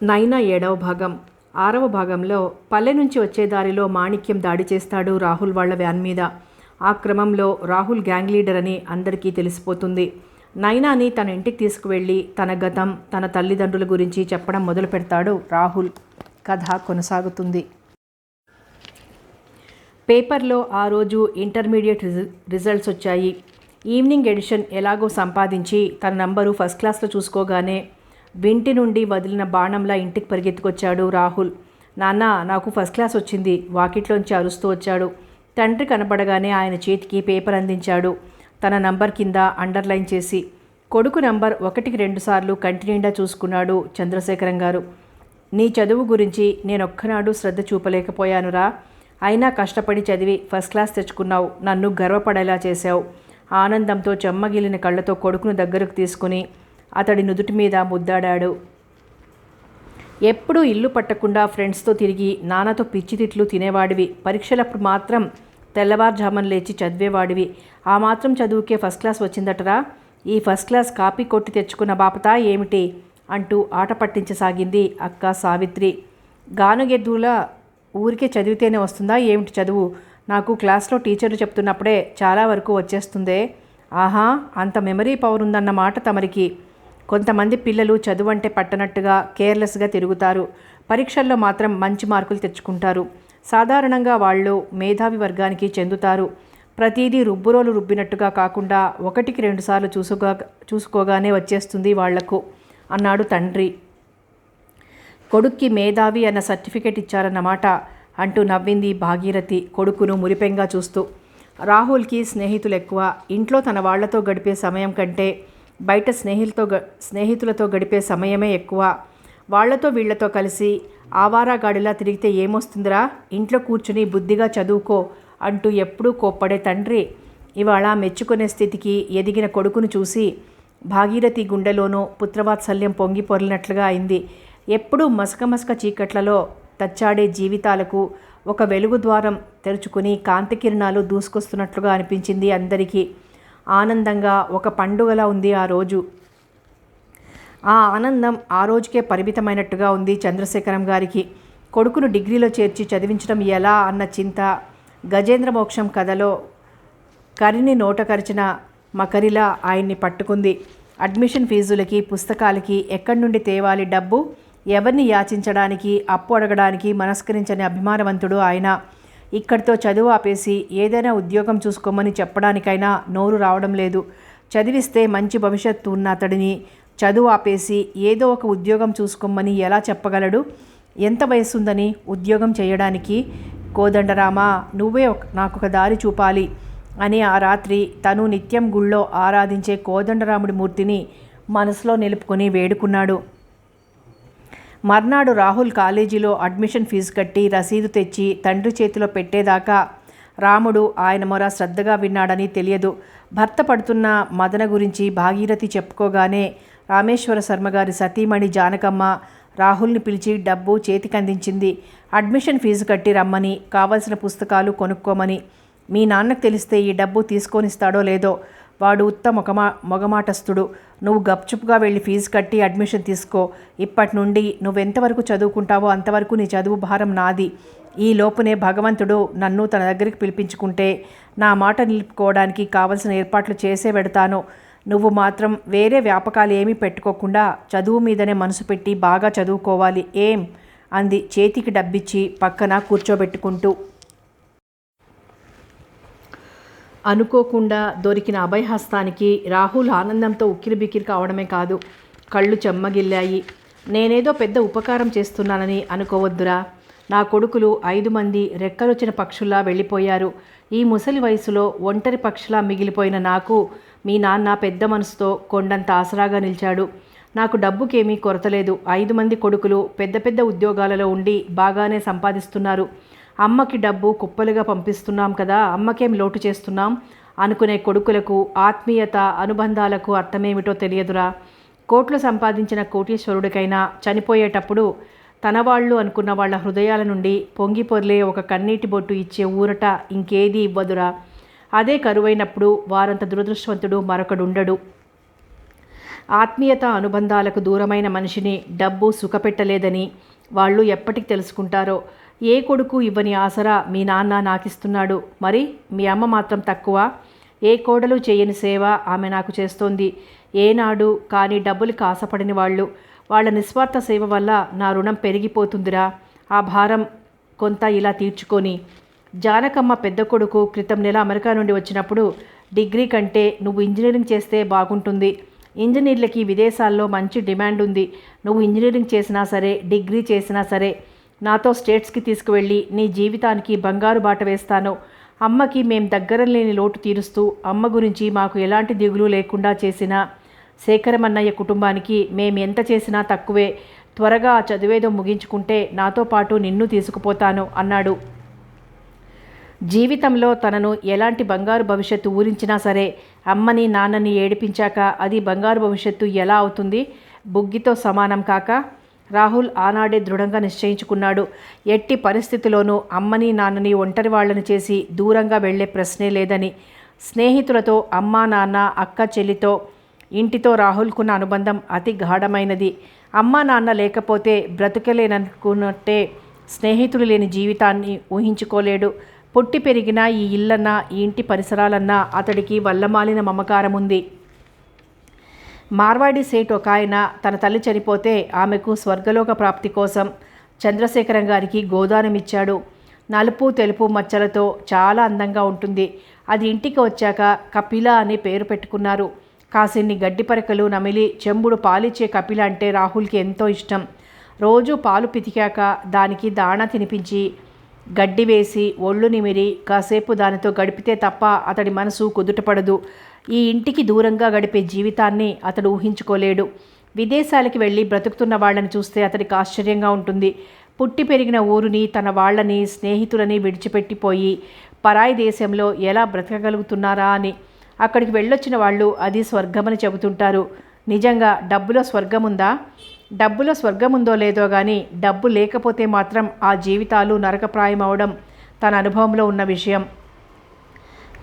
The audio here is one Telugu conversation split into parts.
నైనా 7వ భాగం. 6వ భాగంలో పల్లె నుంచి వచ్చే దారిలో మాణిక్యం దాడి చేస్తాడు రాహుల్ వాళ్ళ వ్యాన్ మీద. ఆ క్రమంలో రాహుల్ గ్యాంగ్ లీడర్ అని అందరికీ తెలిసిపోతుంది. నైనాని తన ఇంటికి తీసుకువెళ్ళి తన గతం, తన తల్లిదండ్రుల గురించి చెప్పడం మొదలు పెడతాడు రాహుల్. కథ కొనసాగుతుంది. పేపర్లో ఆ రోజు ఇంటర్మీడియట్ రిజల్ట్స్ వచ్చాయి. ఈవినింగ్ ఎడిషన్ ఎలాగో సంపాదించి తన నంబరు ఫస్ట్ క్లాస్లో చూసుకోగానే వింటి నుండి వదిలిన బాణంలా ఇంటికి పరిగెత్తుకొచ్చాడు రాహుల్. నాన్న, నాకు ఫస్ట్ క్లాస్ వచ్చింది, వాకిట్లోంచి అరుస్తూ వచ్చాడు. తండ్రి కనబడగానే ఆయన చేతికి పేపర్ అందించాడు, తన నంబర్ కింద అండర్లైన్ చేసి. కొడుకు నంబర్ 1కి 2 సార్లు కంటి నిండా చూసుకున్నాడు చంద్రశేఖరం గారు. నీ చదువు గురించి నేనొక్కనాడు శ్రద్ధ చూపలేకపోయానురా. అయినా కష్టపడి చదివి ఫస్ట్ క్లాస్ తెచ్చుకున్నావు, నన్ను గర్వపడేలా చేశావు. ఆనందంతో చెమ్మగిలిన కళ్ళతో కొడుకును దగ్గరకు తీసుకుని అతడి నుదుటి మీద ముద్దాడాడు. ఎప్పుడూ ఇల్లు పట్టకుండా ఫ్రెండ్స్తో తిరిగి నాన్నతో పిచ్చి తిట్లు తినేవాడివి. పరీక్షలప్పుడు మాత్రం తెల్లవారుజామున లేచి చదివేవాడివి. ఆ మాత్రం చదువుకే ఫస్ట్ క్లాస్ వచ్చిందటరా. ఈ ఫస్ట్ క్లాస్ కాపీ కొట్టి తెచ్చుకున్న బాపతా ఏమిటి అంటూ ఆట పట్టించసాగింది అక్క సావిత్రి. గానుగెద్దులా ఊరికే చదివితేనే వస్తుందా ఏమిటి చదువు? నాకు క్లాస్లో టీచర్లు చెప్తున్నప్పుడే చాలా వరకు వచ్చేస్తుందే. ఆహా, అంత మెమరీ పవర్ ఉందన్నమాట తమరికి. కొంతమంది పిల్లలు చదువు అంటే పట్టనట్టుగా కేర్లెస్గా తిరుగుతారు. పరీక్షల్లో మాత్రం మంచి మార్కులు తెచ్చుకుంటారు. సాధారణంగా వాళ్ళు మేధావి వర్గానికి చెందుతారు. ప్రతిదీ రుబ్బురోలు రుబ్బినట్టుగా కాకుండా 1కి 2 సార్లు చూసుకోగానే వచ్చేస్తుంది వాళ్లకు అన్నాడు తండ్రి. కొడుక్కి మేధావి అన్న సర్టిఫికేట్ ఇచ్చారన్నమాట అంటూ నవ్వింది భాగీరథి కొడుకును మురిపెంగా చూస్తూ. రాహుల్కి స్నేహితులు ఎక్కువ. ఇంట్లో తన వాళ్లతో గడిపే సమయం కంటే బయట స్నేహితులతో గడిపే సమయమే ఎక్కువ. వాళ్లతో వీళ్లతో కలిసి ఆవారాగాడిలా తిరిగితే ఏమొస్తుందిరా, ఇంట్లో కూర్చుని బుద్ధిగా చదువుకో అంటూ ఎప్పుడూ కోప్పడే తండ్రి ఇవాళ మెచ్చుకునే స్థితికి ఎదిగిన కొడుకును చూసి భాగీరథి గుండెలోనూ పుత్రవాత్సల్యం పొంగి పొర్లినట్లుగా అయింది. ఎప్పుడూ మసకమసక చీకట్లలో తచ్చాడే జీవితాలకు ఒక వెలుగు ద్వారం తెరుచుకుని కాంతి కిరణాలు దూసుకొస్తున్నట్లుగా అనిపించింది అందరికీ. ఆనందంగా ఒక పండుగలా ఉంది ఆ రోజు. ఆ ఆనందం ఆ రోజుకే పరిమితమైనట్టుగా ఉంది చంద్రశేఖరం గారికి. కొడుకును డిగ్రీలో చేర్చి చదివించడం ఎలా అన్న చింత గజేంద్ర మోక్షం కథలో కరిని నోట కరిచిన మకరిలా ఆయన్ని పట్టుకుంది. అడ్మిషన్ ఫీజులకి, పుస్తకాలకి ఎక్కడి నుండి తేవాలి డబ్బు? ఎవరిని యాచించడానికి, అప్పు అడగడానికి మనస్కరించని అభిమానవంతుడు ఆయన. ఇక్కడితో చదువు ఆపేసి ఏదైనా ఉద్యోగం చూసుకోమని చెప్పడానికైనా నోరు రావడం లేదు. చదివిస్తే మంచి భవిష్యత్తు ఉన్న అతడిని చదువు ఆపేసి ఏదో ఒక ఉద్యోగం చూసుకోమని ఎలా చెప్పగలడు? ఎంత వయసుందని ఉద్యోగం చేయడానికి? కోదండరామా, నువ్వే నాకొక దారి చూపాలి అని ఆ రాత్రి తను నిత్యం గుళ్ళో ఆరాధించే కోదండరాముడి మూర్తిని మనసులో నిలుపుకొని వేడుకున్నాడు. మర్నాడు రాహుల్ కాలేజీలో అడ్మిషన్ ఫీజు కట్టి రసీదు తెచ్చి తండ్రి చేతిలో పెట్టేదాకా రాముడు ఆయన మొర శ్రద్ధగా విన్నాడని తెలియదు. భర్త పడుతున్న మదన గురించి భాగీరథి చెప్పుకోగానే రామేశ్వర శర్మగారి సతీమణి జానకమ్మ రాహుల్ని పిలిచి డబ్బు చేతికందించింది. అడ్మిషన్ ఫీజు కట్టి రమ్మని, కావలసిన పుస్తకాలు కొనుక్కోమని. మీ నాన్నకు తెలిస్తే ఈ డబ్బు తీసుకొనిస్తాడో లేదో, వాడు మొగమాటస్తుడు. నువ్వు గప్చుప్గా వెళ్ళి ఫీజు కట్టి అడ్మిషన్ తీసుకో. ఇప్పటి నుండి నువ్వెంతవరకు చదువుకుంటావో అంతవరకు నీ చదువు భారం నాది. ఈ లోపునే భగవంతుడు నన్ను తన దగ్గరికి పిలిపించుకుంటే నా మాట నిలుపుకోవడానికి కావలసిన ఏర్పాట్లు చేసే పెడతాను. నువ్వు మాత్రం వేరే వ్యాపకాలు ఏమీ పెట్టుకోకుండా చదువు మీదనే మనసు పెట్టి బాగా చదువుకోవాలి ఏం అంది చేతికి డబ్బిచ్చి పక్కన కూర్చోబెట్టుకుంటూ. అనుకోకుండా దొరికిన అభయహస్తానికి రాహుల్ ఆనందంతో ఉక్కిరిబిక్కిరి కావడమే కాదు, కళ్ళు చెమ్మగిల్లాయి. నేనేదో పెద్ద ఉపకారం చేస్తున్నానని అనుకోవద్దురా. నా కొడుకులు 5 మంది రెక్కలొచ్చిన పక్షుల్లా వెళ్ళిపోయారు. ఈ ముసలి వయసులో ఒంటరి పక్షిలా మిగిలిపోయిన నాకు మీ నాన్న పెద్ద మనసుతో కొండంత ఆసరాగా నిలిచాడు. నాకు డబ్బుకేమీ కొరతలేదు. 5 మంది కొడుకులు పెద్ద పెద్ద ఉద్యోగాలలో ఉండి బాగానే సంపాదిస్తున్నారు. అమ్మకి డబ్బు కుప్పలుగా పంపిస్తున్నాం కదా, అమ్మకేం లోటు చేస్తున్నాం అనుకునే కొడుకులకు ఆత్మీయత, అనుబంధాలకు అర్థమేమిటో తెలియదురా. కోట్లు సంపాదించిన కోటీశ్వరుడికైనా చనిపోయేటప్పుడు తన వాళ్ళు అనుకున్న వాళ్ళ హృదయాల నుండి పొంగి పొర్లే ఒక కన్నీటి బొట్టు ఇచ్చే ఊరట ఇంకేదీ ఇవ్వదురా. అదే కరువైనప్పుడు వారంత దురదృష్టవంతుడు మరొకడుండడు. ఆత్మీయత అనుబంధాలకు దూరమైన మనిషిని డబ్బు సుఖపెట్టలేదని వాళ్ళు ఎప్పటికి తెలుసుకుంటారో. ఏ కొడుకు ఇవ్వని ఆసరా మీ నాన్న నాకిస్తున్నాడు, మరి మీ అమ్మ మాత్రం తక్కువ? ఏ కోడలు చేయని సేవ ఆమె నాకు చేస్తోంది. ఏనాడు కానీ డబ్బులకు ఆశపడిన వాళ్ళ నిస్వార్థ సేవ వల్ల నా రుణం పెరిగిపోతుందిరా. ఆ భారం కొంత ఇలా తీర్చుకొని. జానకమ్మ పెద్ద కొడుకు క్రితం నెల అమెరికా నుండి వచ్చినప్పుడు, డిగ్రీ కంటే నువ్వు ఇంజనీరింగ్ చేస్తే బాగుంటుంది, ఇంజనీర్లకి విదేశాల్లో మంచి డిమాండ్ ఉంది, నువ్వు ఇంజనీరింగ్ చేసినా సరే డిగ్రీ చేసినా సరే నాతో స్టేట్స్కి తీసుకువెళ్ళి నీ జీవితానికి బంగారు బాట వేస్తాను. అమ్మకి మేం దగ్గర లేని లోటు తీరుస్తూ అమ్మ గురించి మాకు ఎలాంటి దిగులు లేకుండా చేసిన శేఖరమన్నయ్య కుటుంబానికి మేం ఎంత చేసినా తక్కువే. త్వరగా ఆ చదువేదో ముగించుకుంటే నాతో పాటు నిన్ను తీసుకుపోతాను అన్నాడు. జీవితంలో తనను ఎలాంటి బంగారు భవిష్యత్తు ఊరించినా సరే అమ్మని నాన్నని ఏడిపించాక అది బంగారు భవిష్యత్తు ఎలా అవుతుంది? బుగ్గితో సమానం కాక. రాహుల్ ఆనాడే దృఢంగా నిశ్చయించుకున్నాడు. ఎట్టి పరిస్థితిలోనూ అమ్మని నాన్నని ఒంటరి వాళ్ళని చేసి దూరంగా వెళ్లే ప్రశ్నే లేదని. స్నేహితులతో, అమ్మా నాన్న, అక్క చెల్లితో, ఇంటితో రాహుల్కున్న అనుబంధం అతి గాఢమైనది. అమ్మా నాన్న లేకపోతే బ్రతుకలేననుకున్నట్టే. స్నేహితులు లేని జీవితాన్ని ఊహించుకోలేడు. పుట్టి పెరిగిన ఈ ఇల్లన్నా, ఈ ఇంటి పరిసరాలన్నా అతడికి వల్లమాలిన మమకారం ఉంది. మార్వాడి సేట్ ఒక ఆయన తన తల్లి చనిపోతే ఆమెకు స్వర్గలోక ప్రాప్తి కోసం చంద్రశేఖరం గారికి గోదానమిచ్చాడు. నలుపు తెలుపు మచ్చలతో చాలా అందంగా ఉంటుంది. అది ఇంటికి వచ్చాక కపిల అని పేరు పెట్టుకున్నారు. కాసిన్ని గడ్డి పరకలు నమిలి చెంబుడు పాలిచ్చే కపిల అంటే రాహుల్కి ఎంతో ఇష్టం. రోజు పాలు పితికాక దానికి దాణా తినిపించి గడ్డి వేసి ఒళ్ళు నిమిరి కాసేపు దానితో గడిపితే తప్ప అతడి మనసు కుదుటపడదు. ఈ ఇంటికి దూరంగా గడిపే జీవితాన్ని అతడు ఊహించుకోలేడు. విదేశాలకి వెళ్ళి బ్రతుకుతున్న వాళ్ళని చూస్తే అతడికి ఆశ్చర్యంగా ఉంటుంది. పుట్టి పెరిగిన ఊరుని, తన వాళ్ళని, స్నేహితులని విడిచిపెట్టిపోయి పరాయి దేశంలో ఎలా బ్రతకగలుగుతున్నారా అని. అక్కడికి వెళ్ళొచ్చిన వాళ్ళు అది స్వర్గమని చెబుతుంటారు. నిజంగా డబ్బులో స్వర్గం ఉందా? డబ్బులో స్వర్గం ఉందో లేదో కానీ డబ్బు లేకపోతే మాత్రం ఆ జీవితాలు నరకప్రాయం అవడం తన అనుభవంలో ఉన్న విషయం.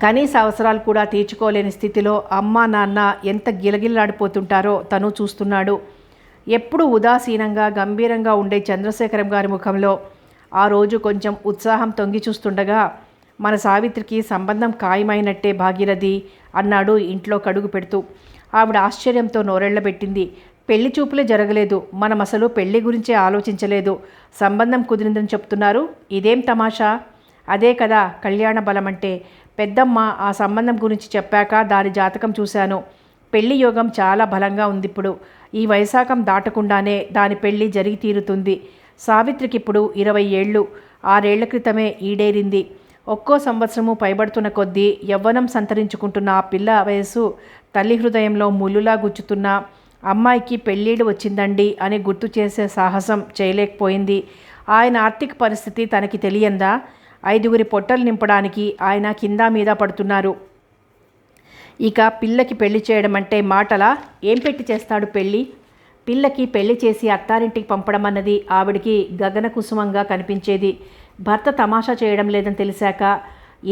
కనీస అవసరాలు కూడా తీర్చుకోలేని స్థితిలో అమ్మా నాన్న ఎంత గిలగిల్లాడిపోతుంటారో తను చూస్తున్నాడు. ఎప్పుడూ ఉదాసీనంగా గంభీరంగా ఉండే చంద్రశేఖరం గారి ముఖంలో ఆ రోజు కొంచెం ఉత్సాహం తొంగి చూస్తుండగా, మన సావిత్రికి సంబంధం ఖాయమైనట్టే భాగీరథి అన్నాడు ఇంట్లో కడుగు పెడుతూ. ఆవిడ ఆశ్చర్యంతో నోరెళ్లబెట్టింది. పెళ్లి చూపులే జరగలేదు, మనం అసలు పెళ్లి గురించే ఆలోచించలేదు, సంబంధం కుదిరిందని చెప్తున్నారు, ఇదేం తమాషా? అదే కదా కళ్యాణ బలం అంటే. పెద్దమ్మ ఆ సంబంధం గురించి చెప్పాక దాని జాతకం చూశాను. పెళ్లి యోగం చాలా బలంగా ఉంది. ఇప్పుడు ఈ వైశాఖం దాటకుండానే దాని పెళ్లి జరిగి తీరుతుంది. సావిత్రికి ఇప్పుడు 20 ఏళ్ళు, 6 ఏళ్ల క్రితమే ఈడేరింది. ఒక్కో సంవత్సరము పైబడుతున్న కొద్దీ యవ్వనం సంతరించుకుంటున్న ఆ పిల్ల వయసు తల్లి హృదయంలో ముల్లులా గుచ్చుతున్న అమ్మాయికి పెళ్ళీడు వచ్చిందండి అని గుర్తు చేసే సాహసం చేయలేకపోయింది. ఆయన ఆర్థిక పరిస్థితి తనకి తెలియందా? 5గురి పొట్టలు నింపడానికి ఆయన కింద మీద పడుతున్నారు. ఇక పిల్లకి పెళ్లి చేయడం అంటే మాటలా? ఏం పెట్టి చేస్తాడు పెళ్ళి? పిల్లకి పెళ్లి చేసి అత్తారింటికి పంపడం అన్నది ఆవిడికి గగన కుసుమంగా కనిపించేది. భర్త తమాషా చేయడం లేదని తెలిసాక,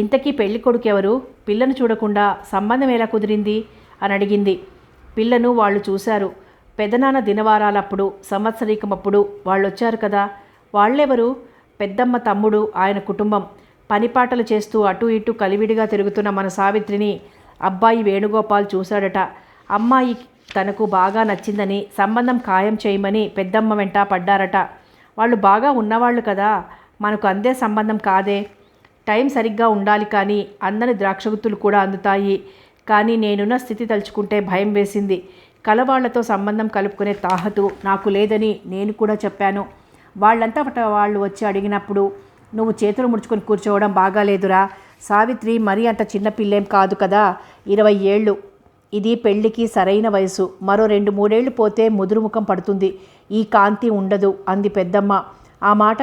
ఇంతకీ పెళ్లి కొడుకు ఎవరు? పిల్లను చూడకుండా సంబంధం ఎలా కుదిరింది అని అడిగింది. పిల్లను వాళ్ళు చూశారు. పెదనాన్న దినవారాలప్పుడు, సంవత్సరీకమప్పుడు వాళ్ళు వచ్చారు కదా. వాళ్ళెవరు? పెద్దమ్మ తమ్ముడు, ఆయన కుటుంబం. పనిపాటలు చేస్తూ అటు ఇటు కలివిడిగా తిరుగుతున్న మన సావిత్రిని అబ్బాయి వేణుగోపాల్ చూశాడట. అమ్మాయి తనకు బాగా నచ్చిందని సంబంధం ఖాయం చేయమని పెద్దమ్మ వెంట పడ్డారట. వాళ్ళు బాగా ఉన్నవాళ్ళు కదా, మనకు అందే సంబంధం కాదే. టైం సరిగ్గా ఉండాలి కానీ అందని ద్రాక్షగుత్తులు కూడా అందుతాయి. కానీ నేనున్న స్థితి తలుచుకుంటే భయం వేసింది. కలవాళ్లతో సంబంధం కలుపుకునే తాహతు నాకు లేదని నేను కూడా చెప్పాను. వాళ్ళంతా వాళ్ళు వచ్చి అడిగినప్పుడు నువ్వు చేతులు ముడుచుకొని కూర్చోవడం బాగాలేదురా. సావిత్రి మరీ అంత చిన్నపిల్లేం కాదు కదా, 20 ఏళ్ళు. ఇది పెళ్లికి సరైన వయసు. మరో 2-3 ఏళ్ళు పోతే ముదురుముఖం పడుతుంది, ఈ కాంతి ఉండదు అంది పెద్దమ్మ. ఆ మాట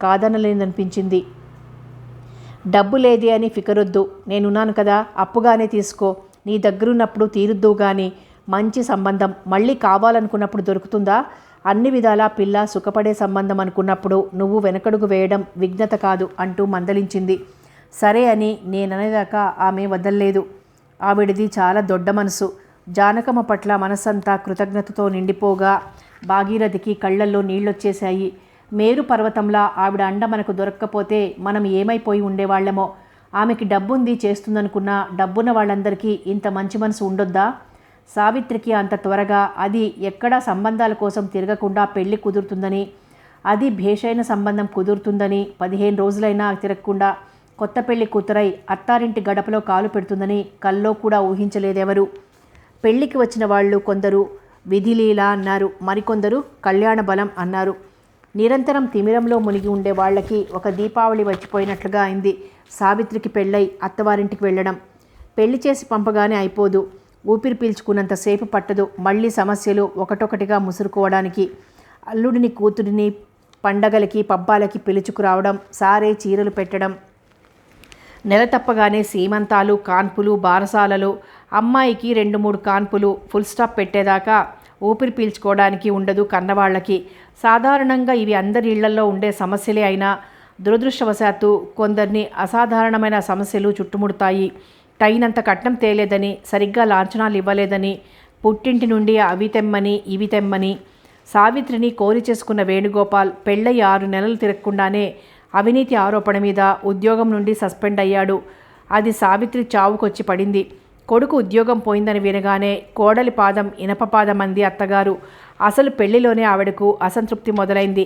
కాదనలేదనిపించింది. డబ్బు లేదే అని ఫికరొద్దు, నేనున్నాను కదా, అప్పుగానే తీసుకో. నీ దగ్గరున్నప్పుడు తీరుద్దు. కానీ మంచి సంబంధం మళ్ళీ కావాలనుకున్నప్పుడు దొరుకుతుందా? అన్ని విధాలా పిల్ల సుఖపడే సంబంధం అనుకున్నప్పుడు నువ్వు వెనకడుగు వేయడం విఘ్నత కాదు అంటూ మందలించింది. సరే అని నేననేదాకా ఆమె వదల్లేదు. ఆవిడిది చాలా దొడ్డ మనసు. జానకమ్మ పట్ల మనసంతా కృతజ్ఞతతో నిండిపోగా భాగీరథికి కళ్ళల్లో నీళ్ళొచ్చేశాయి. మేరు పర్వతంలా ఆవిడ అండ మనకు దొరక్కపోతే మనం ఏమైపోయి ఉండేవాళ్లమో. ఆమెకి డబ్బుంది, చేస్తుందనుకున్న డబ్బున్న వాళ్ళందరికీ ఇంత మంచి మనసు ఉండొద్దా? సావిత్రికి అంత త్వరగా, అది ఎక్కడా సంబంధాల కోసం తిరగకుండా పెళ్లి కుదురుతుందని, అది భేషైన సంబంధం కుదురుతుందని, 15 రోజులైనా తిరగకుండా కొత్త పెళ్లి కూతురై అత్తారింటి గడపలో కాలు పెడుతుందని కల్లో కూడా ఊహించలేదెవరు. పెళ్లికి వచ్చిన వాళ్ళు కొందరు విధిలీల అన్నారు, మరికొందరు కళ్యాణ బలం అన్నారు. నిరంతరం తిమిరంలో మునిగి ఉండే వాళ్ళకి ఒక దీపావళి వచ్చిపోయినట్లుగా అయింది సావిత్రికి పెళ్ళై అత్తవారింటికి వెళ్ళడం. పెళ్లి చేసి పంపగానే అయిపోదు, ఊపిరి పీల్చుకున్నంతసేపు పట్టదు. మళ్ళీ సమస్యలు ఒకటొకటిగా ముసురుకోవడానికి. అల్లుడిని కూతురిని పండగలకి పబ్బాలకి పిలుచుకురావడం, సారే చీరలు పెట్టడం, నెల తప్పగానే సీమంతాలు, కాన్పులు, బారసాలలు, అమ్మాయికి 2-3 కాన్పులు, ఫుల్ స్టాప్ పెట్టేదాకా ఊపిరి పీల్చుకోవడానికి ఉండదు కన్నవాళ్ళకి. సాధారణంగా ఇవి అందరి ఇళ్లల్లో ఉండే సమస్యలే అయినా దురదృష్టవశాత్తు కొందరిని అసాధారణమైన సమస్యలు చుట్టుముడతాయి. తగినంత కట్నం తేలేదని, సరిగ్గా లాంఛనాలు ఇవ్వలేదని, పుట్టింటి నుండి అవి తెమ్మని ఇవి తెమ్మని. సావిత్రిని కోరి చేసుకున్న వేణుగోపాల్ పెళ్ళై 6 నెలలు తిరగకుండానే అవినీతి ఆరోపణ మీద ఉద్యోగం నుండి సస్పెండ్ అయ్యాడు. అది సావిత్రి చావుకొచ్చి పడింది. కొడుకు ఉద్యోగం పోయిందని వినగానే కోడలి పాదం ఇనపపాదం అంది అత్తగారు. అసలు పెళ్లిలోనే ఆవిడకు అసంతృప్తి మొదలైంది.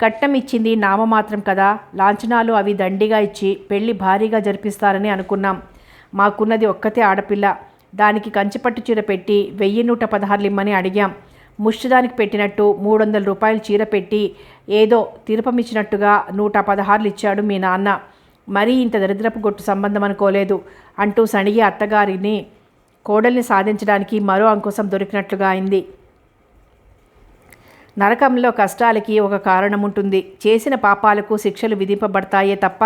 కట్నం ఇచ్చింది నామమాత్రం కదా, లాంఛనాలు అవి దండిగా ఇచ్చి పెళ్లి భారీగా జరిపిస్తారని అనుకున్నాం. మాకున్నది ఒక్కతే ఆడపిల్ల, దానికి కంచిపట్టు చీర పెట్టి 1116 ఇమ్మని అడిగాం. ముష్టిదానికి పెట్టినట్టు 300 రూపాయలు చీర పెట్టి ఏదో తిరుపమిచ్చినట్టుగా 116 ఇచ్చాడు మీ నాన్న. మరీ ఇంత దరిద్రపు గొట్టు సంబంధం అనుకోలేదు అంటూ సణిగి అత్తగారిని కోడల్ని సాధించడానికి మరో అంకుశం దొరికినట్లుగా అయింది. నరకంలో కష్టాలకి ఒక కారణం ఉంటుంది. చేసిన పాపాలకు శిక్షలు విధింపబడతాయే తప్ప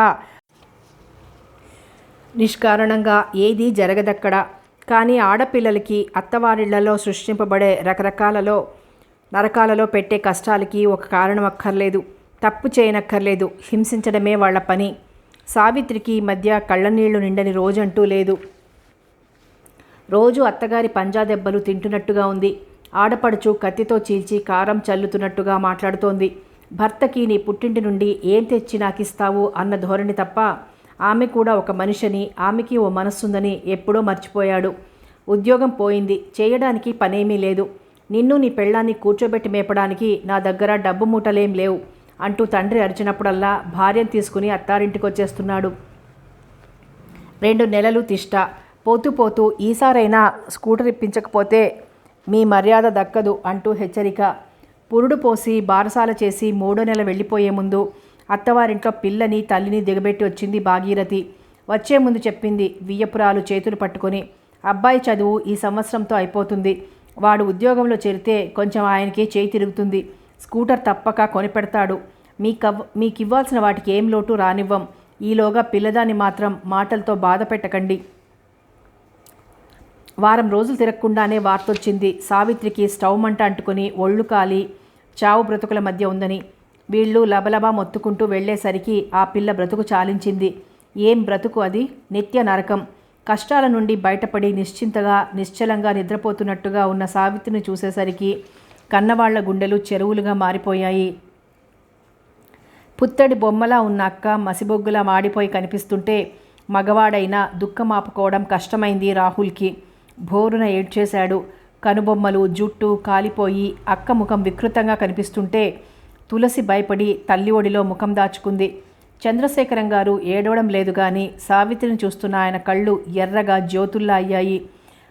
నిష్కారణంగా ఏదీ జరగదక్కడ. కానీ ఆడపిల్లలకి అత్తవారిళ్లలో సృష్టింపబడే రకరకాలలో నరకాలలో పెట్టే కష్టాలకి ఒక కారణం అక్కర్లేదు, తప్పు చేయనక్కర్లేదు, హింసించడమే వాళ్ల పని. సావిత్రికి ఈ మధ్య కళ్ళనీళ్లు నిండని రోజంటూ లేదు. రోజు అత్తగారి పంజా దెబ్బలు తింటున్నట్టుగా ఉంది. ఆడపడుచు కత్తితో చీల్చి కారం చల్లుతున్నట్టుగా మాట్లాడుతోంది. భర్తకి నీ పుట్టింటి నుండి ఏం తెచ్చి నాకిస్తావు అన్న ధోరణి తప్ప ఆమె కూడా ఒక మనిషిని, ఆమెకి ఓ మనస్సుందని ఎప్పుడో మర్చిపోయాడు. ఉద్యోగం పోయింది, చేయడానికి పనేమీ లేదు. నిన్ను నీ పెళ్ళాన్ని కూర్చోబెట్టి మేపడానికి నా దగ్గర డబ్బు మూటలేం లేవు అంటూ తండ్రి అరిచినప్పుడల్లా భార్యను తీసుకుని అత్తారింటికి వచ్చేస్తున్నాడు. 2 నెలలు తిష్ట. పోతూ పోతూ ఈసారైనా స్కూటర్ ఇప్పించకపోతే మీ మర్యాద దక్కదు అంటూ హెచ్చరిక. పురుడు పోసి బారసాల చేసి 3వ నెల వెళ్ళిపోయే ముందు అత్తవారింట్లో పిల్లని తల్లిని దిగబెట్టి వచ్చింది భాగీరథి. వచ్చే ముందు చెప్పింది వియ్యపురాలు చేతులు పట్టుకొని, అబ్బాయి చదువు ఈ సంవత్సరంతో అయిపోతుంది. వాడు ఉద్యోగంలో చేరితే కొంచెం ఆయనకి చేయి తిరుగుతుంది. స్కూటర్ తప్పక కొనిపెడతాడు. మీకివ్వాల్సిన వాటికి ఏం లోటు రానివ్వం. ఈలోగా పిల్లదాన్ని మాత్రం మాటలతో బాధ పెట్టకండి. వారం రోజులు తిరగకుండానే వార్తొచ్చింది సావిత్రికి స్టవ్ మంట అంటుకుని ఒళ్ళు కాలి చావు బ్రతుకుల మధ్య ఉందని. వీళ్ళు లబలబా మొత్తుకుంటూ వెళ్లేసరికి ఆ పిల్ల బ్రతుకు చాలించింది. ఏం బ్రతుకు అది! నిత్య నరకం. కష్టాల నుండి బయటపడి నిశ్చింతగా నిశ్చలంగా నిద్రపోతున్నట్టుగా ఉన్న సావిత్రిని చూసేసరికి కన్నవాళ్ల గుండెలు చెరువులుగా మారిపోయాయి. పుత్తడి బొమ్మలా ఉన్న అక్క మసిబొగ్గులా మాడిపోయి కనిపిస్తుంటే మగవాడైనా దుఃఖమాపుకోవడం కష్టమైంది రాహుల్కి. భోరున ఏడ్చేశాడు. కనుబొమ్మలు జుట్టు కాలిపోయి అక్క ముఖం వికృతంగా కనిపిస్తుంటే తులసి భయపడి తల్లి ఒడిలో ముఖం దాచుకుంది. చంద్రశేఖరం గారు ఏడవడం లేదు కానీ సావిత్రిని చూస్తున్న ఆయన కళ్ళు ఎర్రగా జ్యోతుల్లా అయ్యాయి.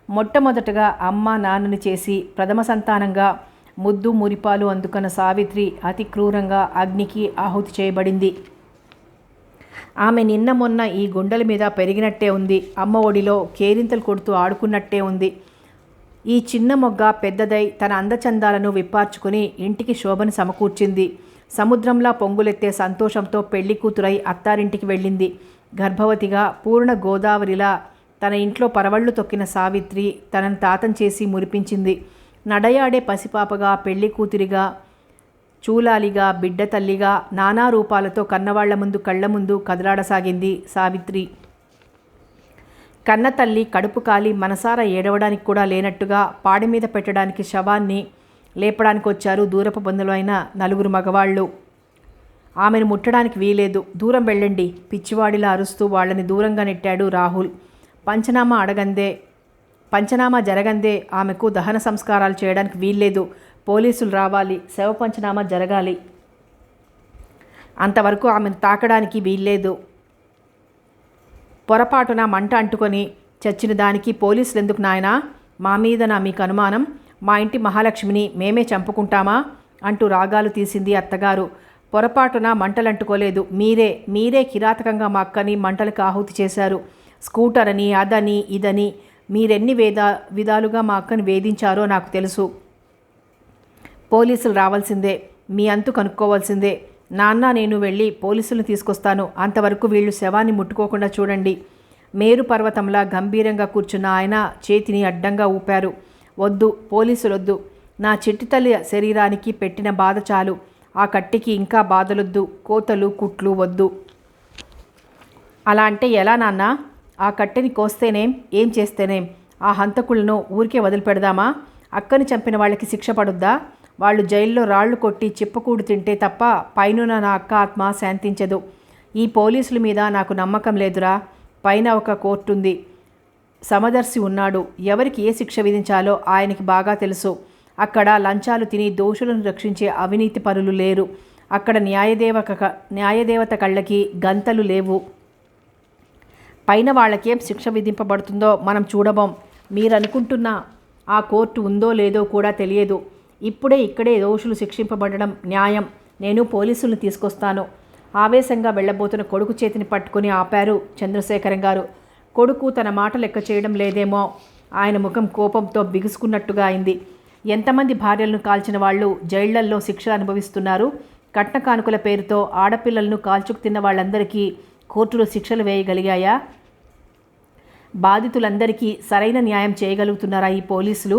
మొట్టమొదటగా అమ్మ నాన్నని చేసి ప్రథమ సంతానంగా ముద్దు మురిపాలు అందుకున్న సావిత్రి అతి క్రూరంగా అగ్నికి ఆహుతి చేయబడింది. ఆమె నిన్న మొన్న ఈ గుండెల మీద పెరిగినట్టే ఉంది. అమ్మ ఒడిలో కేరింతలు కొడుతూ ఆడుకున్నట్టే ఉంది. ఈ చిన్న మొగ్గ పెద్దదై తన అందచందాలను విప్పార్చుకుని ఇంటికి శోభను సమకూర్చింది. సముద్రంలా పొంగులెత్తే సంతోషంతో పెళ్లి కూతురై అత్తారింటికి వెళ్ళింది. గర్భవతిగా పూర్ణ గోదావరిలా తన ఇంట్లో పరవళ్లు తొక్కిన సావిత్రి తనను తాతం చేసి మురిపించింది. నడయాడే పసిపాపగా, పెళ్లి కూతురిగా, చూలాలిగా, బిడ్డ తల్లిగా నానా రూపాలతో కన్నవాళ్ల ముందు కళ్ల ముందు కదలాడసాగింది సావిత్రి. కన్న తల్లి కడుపు కాలి మనసారా ఏడవడానికి కూడా లేనట్టుగా పాడి మీద పెట్టడానికి శవాన్ని లేపడానికి వచ్చారు దూరపు బంధువులు అయిన 4 మగవాళ్ళు. ఆమెను ముట్టడానికి వీలేదు, దూరం వెళ్ళండి, పిచ్చివాడిలా అరుస్తూ వాళ్ళని దూరంగా నెట్టాడు రాహుల్. పంచనామా జరగందే ఆమెకు దహన సంస్కారాలు చేయడానికి వీల్లేదు. పోలీసులు రావాలి, శవ పంచనామా జరగాలి, అంతవరకు ఆమెను తాకడానికి వీల్లేదు. పొరపాటున మంట అంటుకొని చచ్చిన దానికి పోలీసులు ఎందుకు నాయనా? మా మీదనా మీకు అనుమానం? మా ఇంటి మహాలక్ష్మిని మేమే చంపుకుంటామా అంటూ రాగాలు తీసింది అత్తగారు. పొరపాటున మంటలంటుకోలేదు, మీరే కిరాతకంగా మా అక్కని మంటలకు ఆహుతి చేశారు. స్కూటర్ అని, అదని, ఇదని మీరెన్ని విధాలుగా మా అక్కని వేధించారో నాకు తెలుసు. పోలీసులు రావాల్సిందే, మీ అంతు కనుక్కోవాల్సిందే. నాన్న నేను వెళ్ళి పోలీసులను తీసుకొస్తాను, అంతవరకు వీళ్ళు శవాన్ని ముట్టుకోకుండా చూడండి. మేరు పర్వతంలా గంభీరంగా కూర్చున్న ఆయన చేతిని అడ్డంగా ఊపారు. వద్దు, పోలీసులొద్దు. నా చిట్టి తల్లి శరీరానికి పెట్టిన బాధ చాలు. ఆ కట్టికి ఇంకా బాధలొద్దు, కోతలు కుట్లు వద్దు. అలా అంటే ఎలా నాన్న? ఆ కట్టెని కోస్తేనేం, ఏం చేస్తేనేం? ఆ హంతకులను ఊరికే వదిలిపెడదామా? అక్కని చంపిన వాళ్ళకి శిక్ష పడుద్దా? వాళ్ళు జైల్లో రాళ్లు కొట్టి చిప్పకూడు తింటే తప్ప పైనున్న నా అక్క ఆత్మ శాంతించదు. ఈ పోలీసుల మీద నాకు నమ్మకం లేదురా. పైన ఒక కోర్టుంది, సమదర్శి ఉన్నాడు. ఎవరికి ఏ శిక్ష విధించాలో ఆయనకి బాగా తెలుసు. అక్కడ లంచాలు తిని దోషులను రక్షించే అవినీతి పరులు లేరు. అక్కడ న్యాయదేవత కళ్ళకి గంతలు లేవు. పైన వాళ్ళకేం శిక్ష విధింపబడుతుందో మనం చూడబోం. మీరనుకుంటున్న ఆ కోర్టు ఉందో లేదో కూడా తెలియదు. ఇక్కడే దోషులు శిక్షింపబడడం న్యాయం. నేను పోలీసులను తీసుకొస్తాను. ఆవేశంగా వెళ్ళబోతున్న కొడుకు చేతిని పట్టుకుని ఆపారు చంద్రశేఖరం గారు. కొడుకు తన మాట లెక్క చేయడం లేదేమో. ఆయన ముఖం కోపంతో బిగుసుకున్నట్టుగా అయింది. ఎంతమంది భార్యలను కాల్చిన వాళ్ళు జైళ్లల్లో శిక్ష అనుభవిస్తున్నారు? కట్న కానుకల పేరుతో ఆడపిల్లలను కాల్చుకు తిన్న వాళ్ళందరికీ కోర్టులో శిక్షలు వేయగలిగాయా? బాధితులందరికీ సరైన న్యాయం చేయగలుగుతున్నారా ఈ పోలీసులు?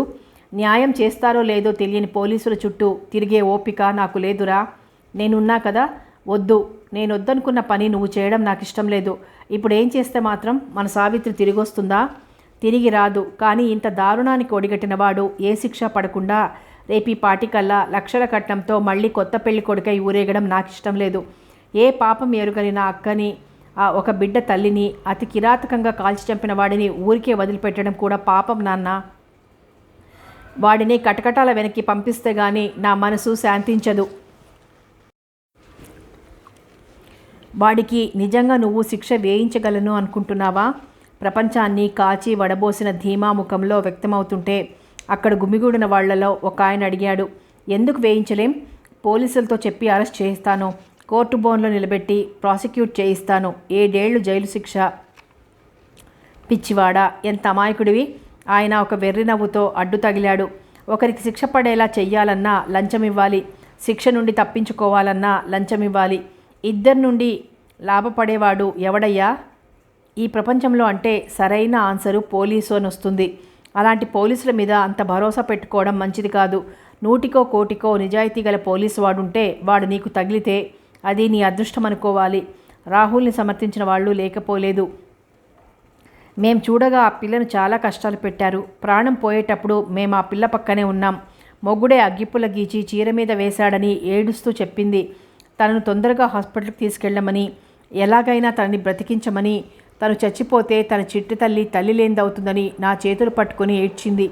న్యాయం చేస్తారో లేదో తెలియని పోలీసుల చుట్టూ తిరిగే ఓపిక నాకు లేదురా. నేనున్నా కదా. వద్దు, నేనొద్దనుకున్న పని నువ్వు చేయడం నాకు ఇష్టం లేదు. ఇప్పుడు ఏం చేస్తే మాత్రం మన సావిత్రి తిరిగి వస్తుందా? తిరిగి రాదు. కానీ ఇంత దారుణానికి ఒడిగట్టిన వాడు ఏ శిక్ష పడకుండా రేపీ పాటికల్లా లక్షల కట్నంతో మళ్ళీ కొత్త పెళ్లి కొడుకై ఊరేగడం నాకు ఇష్టం లేదు. ఏ పాపం ఎరుగలిన అక్కని, ఒక బిడ్డ తల్లిని అతి కిరాతకంగా కాల్చి చంపిన వాడిని ఊరికే వదిలిపెట్టడం కూడా పాపం నాన్న. వాడిని కటకటాల వెనక్కి పంపిస్తే గాని నా మనసు శాంతించదు. వాడికి నిజంగా నువ్వు శిక్ష వేయించగలను అనుకుంటున్నావా? ప్రపంచాన్ని కాచి వడబోసిన ధీమా ముఖంలో వ్యక్తమవుతుంటే అక్కడ గుమిగూడిన వాళ్లలో ఒక ఆయన అడిగాడు, ఎందుకు వేయించలేం? పోలీసులతో చెప్పి అరెస్ట్ చేయిస్తాను. కోర్టు బోన్లో నిలబెట్టి ప్రాసిక్యూట్ చేయిస్తాను. 7 ఏళ్లు జైలు శిక్ష. పిచ్చివాడా, ఎంత అమాయకుడివి! ఆయన ఒక వెర్రి నవ్వుతో అడ్డు తగిలాడు. ఒకరికి శిక్ష పడేలా చెయ్యాలన్నా లంచం ఇవ్వాలి. శిక్ష నుండి తప్పించుకోవాలన్నా లంచం ఇవ్వాలి. ఇద్దరి నుండి లాభపడేవాడు ఎవడయ్యా ఈ ప్రపంచంలో? అంటే సరైన ఆన్సరు పోలీసు అని వస్తుంది. అలాంటి పోలీసుల మీద అంత భరోసా పెట్టుకోవడం మంచిది కాదు. 100కో 1,00,00,000కో నిజాయితీ గల పోలీసు వాడుంటే వాడు నీకు తగిలితే అది నీ అదృష్టం అనుకోవాలి. రాహుల్ని సమర్థించిన వాళ్ళు లేకపోలేదు. మేం చూడగా ఆ పిల్లను చాలా కష్టాలు పెట్టారు. ప్రాణం పోయేటప్పుడు మేము ఆ పిల్ల పక్కనే ఉన్నాం. మొగ్గుడే అగ్గిపుల్ల గీచి చీర మీద వేశాడని ఏడుస్తూ చెప్పింది. తనను తొందరగా హాస్పిటల్కి తీసుకెళ్ళమని, ఎలాగైనా తనని బ్రతికించమని, తను చచ్చిపోతే తన చిట్టి తల్లి లేనిదవుతుందని నా చేతులు పట్టుకొని ఏడ్చింది.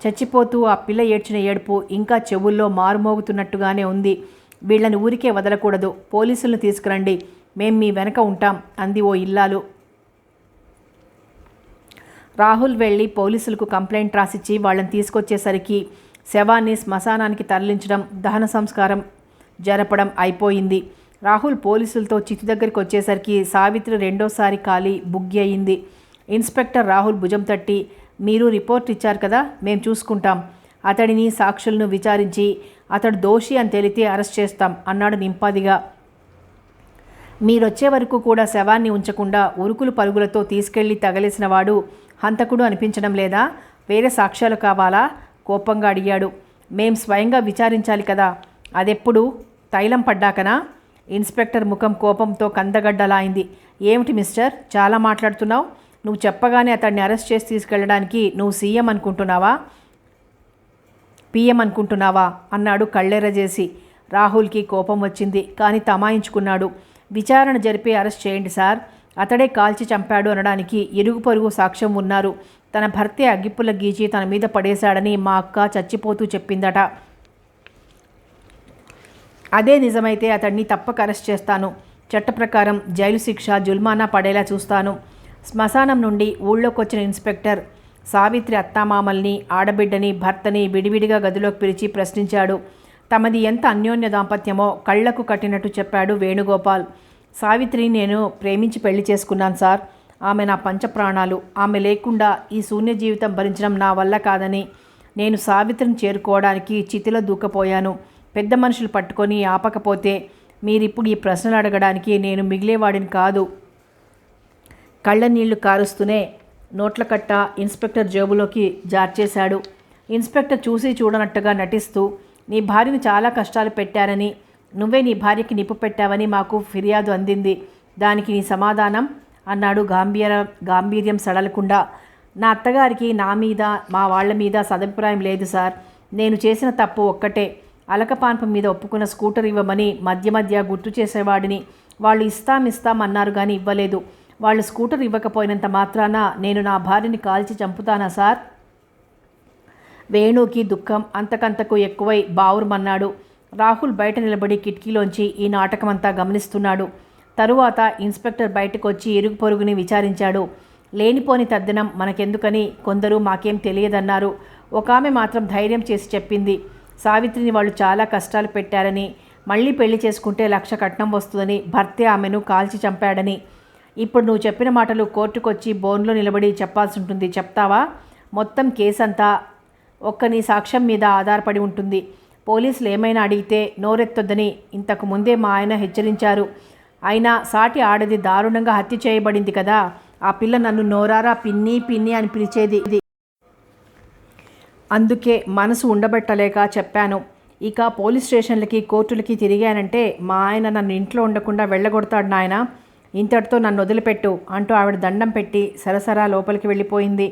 చచ్చిపోతూ ఆ పిల్ల ఏడ్చిన ఏడుపు ఇంకా చెవుల్లో మారుమోగుతున్నట్టుగానే ఉంది. వీళ్ళని ఊరికే వదలకూడదు. పోలీసులను తీసుకురండి, మేం మీ వెనక ఉంటాం అంది ఓ ఇల్లాలు. రాహుల్ వెళ్ళి పోలీసులకు కంప్లైంట్ రాసిచ్చి వాళ్ళని తీసుకొచ్చేసరికి శవాన్ని శ్మశానానికి తరలించడం, దహన సంస్కారం జరపడం అయిపోయింది. రాహుల్ పోలీసులతో చితి దగ్గరికి వచ్చేసరికి సావిత్రి రెండోసారి కాలి బుగ్గి అయింది. ఇన్స్పెక్టర్ రాహుల్ భుజం తట్టి, మీరు రిపోర్ట్ ఇచ్చారు కదా, మేం చూసుకుంటాం. అతడిని సాక్షులను విచారించి అతడు దోషి అని తేలితే అరెస్ట్ చేస్తాం అన్నాడు నింపాదిగా. మీరొచ్చే వరకు కూడా శవాన్ని ఉంచకుండా ఉరుకులు పరుగులతో తీసుకెళ్లి తగలేసిన వాడు హంతకుడు అనిపించడం లేదా? వేరే సాక్ష్యాలు కావాలా? కోపంగా అడిగాడు. మేం స్వయంగా విచారించాలి కదా. అదెప్పుడు? తైలం పడ్డాకనా? ఇన్స్పెక్టర్ ముఖం కోపంతో కందగడ్డలాయింది. ఏమిటి మిస్టర్, చాలా మాట్లాడుతున్నావు? నువ్వు చెప్పగానే అతన్ని అరెస్ట్ చేసి తీసుకెళ్ళడానికి నువ్వు సీఎం అనుకుంటున్నావా, పీఎం అనుకుంటున్నావా అన్నాడు కళ్ళెర్రజేసి. రాహుల్కి కోపం వచ్చింది, కానీ తమాయించుకున్నాడు. విచారణ జరిపి అరెస్ట్ చేయండి సార్, అతడే కాల్చి చంపాడు అనడానికి ఇరుగు పొరుగు సాక్ష్యం ఉన్నారు. తన భర్తే అగ్గిపుల్ల గీచి తన మీద పడేశాడని మా అక్క చచ్చిపోతూ చెప్పిందట. అదే నిజమైతే అతన్ని తప్పక అరెస్ట్ చేస్తాను. చట్ట ప్రకారం జైలు శిక్ష, జుల్మానా పడేలా చూస్తాను. శ్మశానం నుండి ఊళ్ళోకొచ్చిన ఇన్స్పెక్టర్ సావిత్రి అత్తామామల్ని, ఆడబిడ్డని, భర్తని విడివిడిగా గదిలోకి పిలిచి ప్రశ్నించాడు. తమది ఎంత అన్యోన్య దాంపత్యమో కళ్లకు కట్టినట్టు చెప్పాడు వేణుగోపాల్. సావిత్రిని నేను ప్రేమించి పెళ్లి చేసుకున్నాను సార్. ఆమె నా పంచప్రాణాలు. ఆమె లేకుండా ఈ శూన్య జీవితం భరించడం నా వల్ల కాదని నేను సావిత్రిని చేరుకోవడానికి చితిలో దూకపోయాను. పెద్ద మనుషులు పట్టుకొని ఆపకపోతే మీరిప్పుడు ఈ ప్రశ్నలు అడగడానికి నేను మిగిలేవాడిని కాదు. కళ్ళ నీళ్లు కారుస్తూనే నోట్ల కట్ట ఇన్స్పెక్టర్ జేబులోకి జార్చేశాడు. ఇన్స్పెక్టర్ చూసి చూడనట్టుగా నటిస్తూ, నీ భార్యను చాలా కష్టాలు పెట్టారని, నువ్వే నీ భార్యకి నిప్పు పెట్టావని మాకు ఫిర్యాదు అందింది. దానికి నీ సమాధానం అన్నాడు గాంభీర్యం సడలకుండా. నా అత్తగారికి నా మీద, మా వాళ్ల మీద సదభిప్రాయం లేదు సార్. నేను చేసిన తప్పు ఒక్కటే, అలకపాన్పం మీద ఒప్పుకున్న స్కూటర్ ఇవ్వమని మధ్య మధ్య గుర్తు చేసేవాడిని. వాళ్ళు ఇస్తాం అన్నారు కానీ ఇవ్వలేదు. వాళ్ళు స్కూటర్ ఇవ్వకపోయినంత మాత్రాన నేను నా భార్యని కాల్చి చంపుతానా సార్? వేణుకి దుఃఖం అంతకంతకు ఎక్కువై బావురుమన్నాడు. రాహుల్ బయట నిలబడి కిటికీలోంచి ఈ నాటకమంతా గమనిస్తున్నాడు. తరువాత ఇన్స్పెక్టర్ బయటకు వచ్చి ఇరుగు పొరుగుని విచారించాడు. లేనిపోని తద్దినం మనకెందుకని కొందరు మాకేం తెలియదన్నారు. ఒక ఆమె మాత్రం ధైర్యం చేసి చెప్పింది, సావిత్రిని వాళ్ళు చాలా కష్టాలు పెట్టారని, మళ్ళీ పెళ్లి చేసుకుంటే 1,00,000 కట్నం వస్తుందని, భర్తే ఆమెను కాల్చి చంపాడని. ఇప్పుడు నువ్వు చెప్పిన మాటలు కోర్టుకొచ్చి బోన్లో నిలబడి చెప్పాల్సి ఉంటుంది. చెప్తావా? మొత్తం కేసంతా ఒక్క నీ సాక్ష్యం మీద ఆధారపడి ఉంటుంది. పోలీసులు ఏమైనా అడిగితే నోరెత్తొద్దని ఇంతకు ముందే మా ఆయన హెచ్చరించారు. అయినా సాటి ఆడది దారుణంగా హత్య చేయబడింది కదా. ఆ పిల్ల నన్ను నోరారా పిన్ని పిన్ని అని పిలిచేది. అందుకే మనసు ఉండబెట్టలేక చెప్పాను. ఇక పోలీస్ స్టేషన్లకి, కోర్టులకి తిరిగానంటే మా ఆయన నన్ను ఇంట్లో ఉండకుండా వెళ్ళగొడతాడు నాయన. ఇంతటితో నన్ను వదిలిపెట్టు అంటూ ఆవిడ దండం పెట్టి సరసరా లోపలికి వెళ్ళిపోయింది.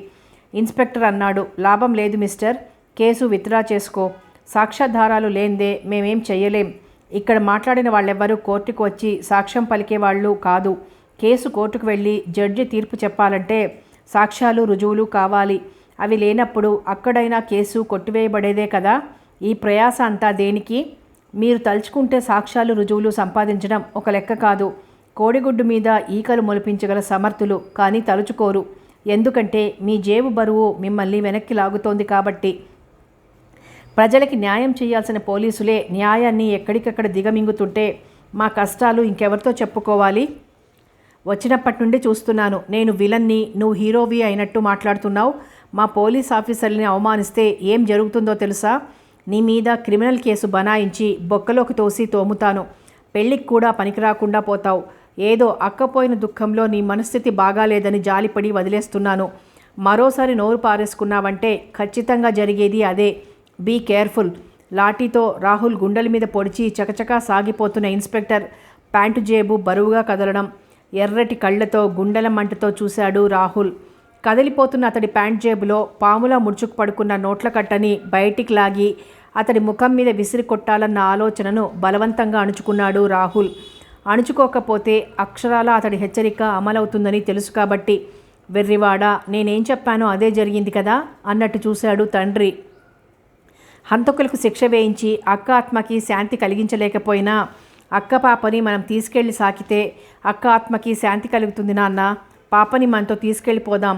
ఇన్స్పెక్టర్ అన్నాడు, లాభం లేదు మిస్టర్, కేసు విత్డ్రా చేసుకో. సాక్ష్యాధారాలు లేందే మేమేం చెయ్యలేం. ఇక్కడ మాట్లాడిన వాళ్ళెవ్వరూ కోర్టుకు వచ్చి సాక్ష్యం పలికేవాళ్ళు కాదు. కేసు కోర్టుకు వెళ్ళి జడ్జి తీర్పు చెప్పాలంటే సాక్ష్యాలు, రుజువులు కావాలి. అవి లేనప్పుడు అక్కడైనా కేసు కొట్టివేయబడేదే కదా. ఈ ప్రయాస అంతా దేనికి? మీరు తలుచుకుంటే సాక్ష్యాలు, రుజువులు సంపాదించడం ఒక లెక్క కాదు. కోడిగుడ్డు మీద ఈకలు మొలిపించగల సమర్థులు, కానీ తలుచుకోరు. ఎందుకంటే మీ జేబు బరువు మిమ్మల్ని వెనక్కి లాగుతోంది కాబట్టి. ప్రజలకి న్యాయం చేయాల్సిన పోలీసులే న్యాయాన్ని ఎక్కడికక్కడ దిగమింగుతుంటే మా కష్టాలు ఇంకెవరితో చెప్పుకోవాలి? వచ్చినప్పటి నుండి చూస్తున్నాను. నేను విలన్ని, నువ్వు హీరోవి అయినట్టు మాట్లాడుతున్నావు. మా పోలీస్ ఆఫీసర్ని అవమానిస్తే ఏం జరుగుతుందో తెలుసా? నీ మీద క్రిమినల్ కేసు బనాయించి బొక్కలోకి తోసి తోముతాను. పెళ్ళికి కూడా పనికిరాకుండా పోతావు. ఏదో అక్కపోయిన దుఃఖంలో నీ మనస్థితి బాగాలేదని జాలిపడి వదిలేస్తున్నాను. మరోసారి నోరు పారేసుకున్నావంటే ఖచ్చితంగా జరిగేది అదే. Be careful. లాఠీతో రాహుల్ గుండెల మీద పొడిచి చకచకా సాగిపోతున్న ఇన్స్పెక్టర్ ప్యాంటు జేబు బరువుగా కదలడం ఎర్రటి కళ్లతో గుండెల మంటతో చూశాడు రాహుల్. కదిలిపోతున్న అతడి ప్యాంట్ జేబులో పాములా ముడుచుకు పడుకున్న నోట్ల కట్టని బయటికి లాగి అతడి ముఖం మీద విసిరి కొట్టాలన్న ఆలోచనను బలవంతంగా అణుచుకున్నాడు రాహుల్. అణుచుకోకపోతే అక్షరాల అతడి హెచ్చరిక అమలవుతుందని తెలుసు కాబట్టి. వెర్రివాడా, నేనేం చెప్పానో అదే జరిగింది కదా అన్నట్టు చూశాడు తండ్రి. హంతకులకు శిక్ష వేయించి అక్క ఆత్మకి శాంతి కలిగించలేకపోయినా అక్క పాపని మనం తీసుకెళ్ళి సాకితే అక్క ఆత్మకి శాంతి కలుగుతుంది నాన్న. పాపని మనతో తీసుకెళ్ళిపోదాం.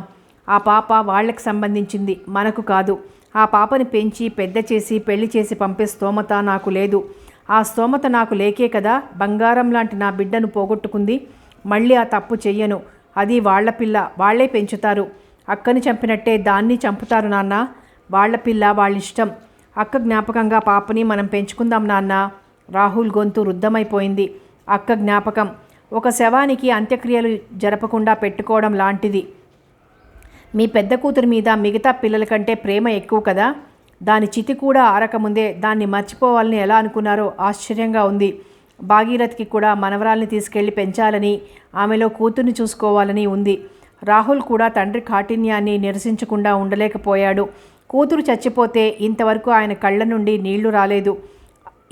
ఆ పాప వాళ్లకు సంబంధించింది, మనకు కాదు. ఆ పాపని పెంచి పెద్ద చేసి పెళ్లి చేసి పంపే స్తోమత నాకు లేదు. ఆ స్తోమత నాకు లేకే కదా బంగారం లాంటి నా బిడ్డను పోగొట్టుకుంది. మళ్ళీ ఆ తప్పు చెయ్యను. అది వాళ్ల పిల్ల, వాళ్లే పెంచుతారు. అక్కని చంపినట్టే దాన్ని చంపుతారు నాన్న. వాళ్ల పిల్ల, వాళ్ళిష్టం. అక్క జ్ఞాపకంగా పాపని మనం పెంచుకుందాం నాన్న. రాహుల్ గొంతు రుద్ధమైపోయింది. అక్క జ్ఞాపకం ఒక శవానికి అంత్యక్రియలు జరపకుండా పెట్టుకోవడం లాంటిది. మీ పెద్ద కూతురి మీద మిగతా పిల్లల కంటే ప్రేమ ఎక్కువ కదా. దాని చితి కూడా ఆరకముందే దాన్ని మర్చిపోవాలని ఎలా అనుకున్నారో ఆశ్చర్యంగా ఉంది. భాగీరథ్కి కూడా మనవరాల్ని తీసుకెళ్లి పెంచాలని, ఆమెలో కూతుర్ని చూసుకోవాలని ఉంది. రాహుల్ కూడా తండ్రి కాఠిన్యాన్ని నిరసించకుండా ఉండలేకపోయాడు. కూతురు చచ్చిపోతే ఇంతవరకు ఆయన కళ్ళ నుండి నీళ్లు రాలేదు.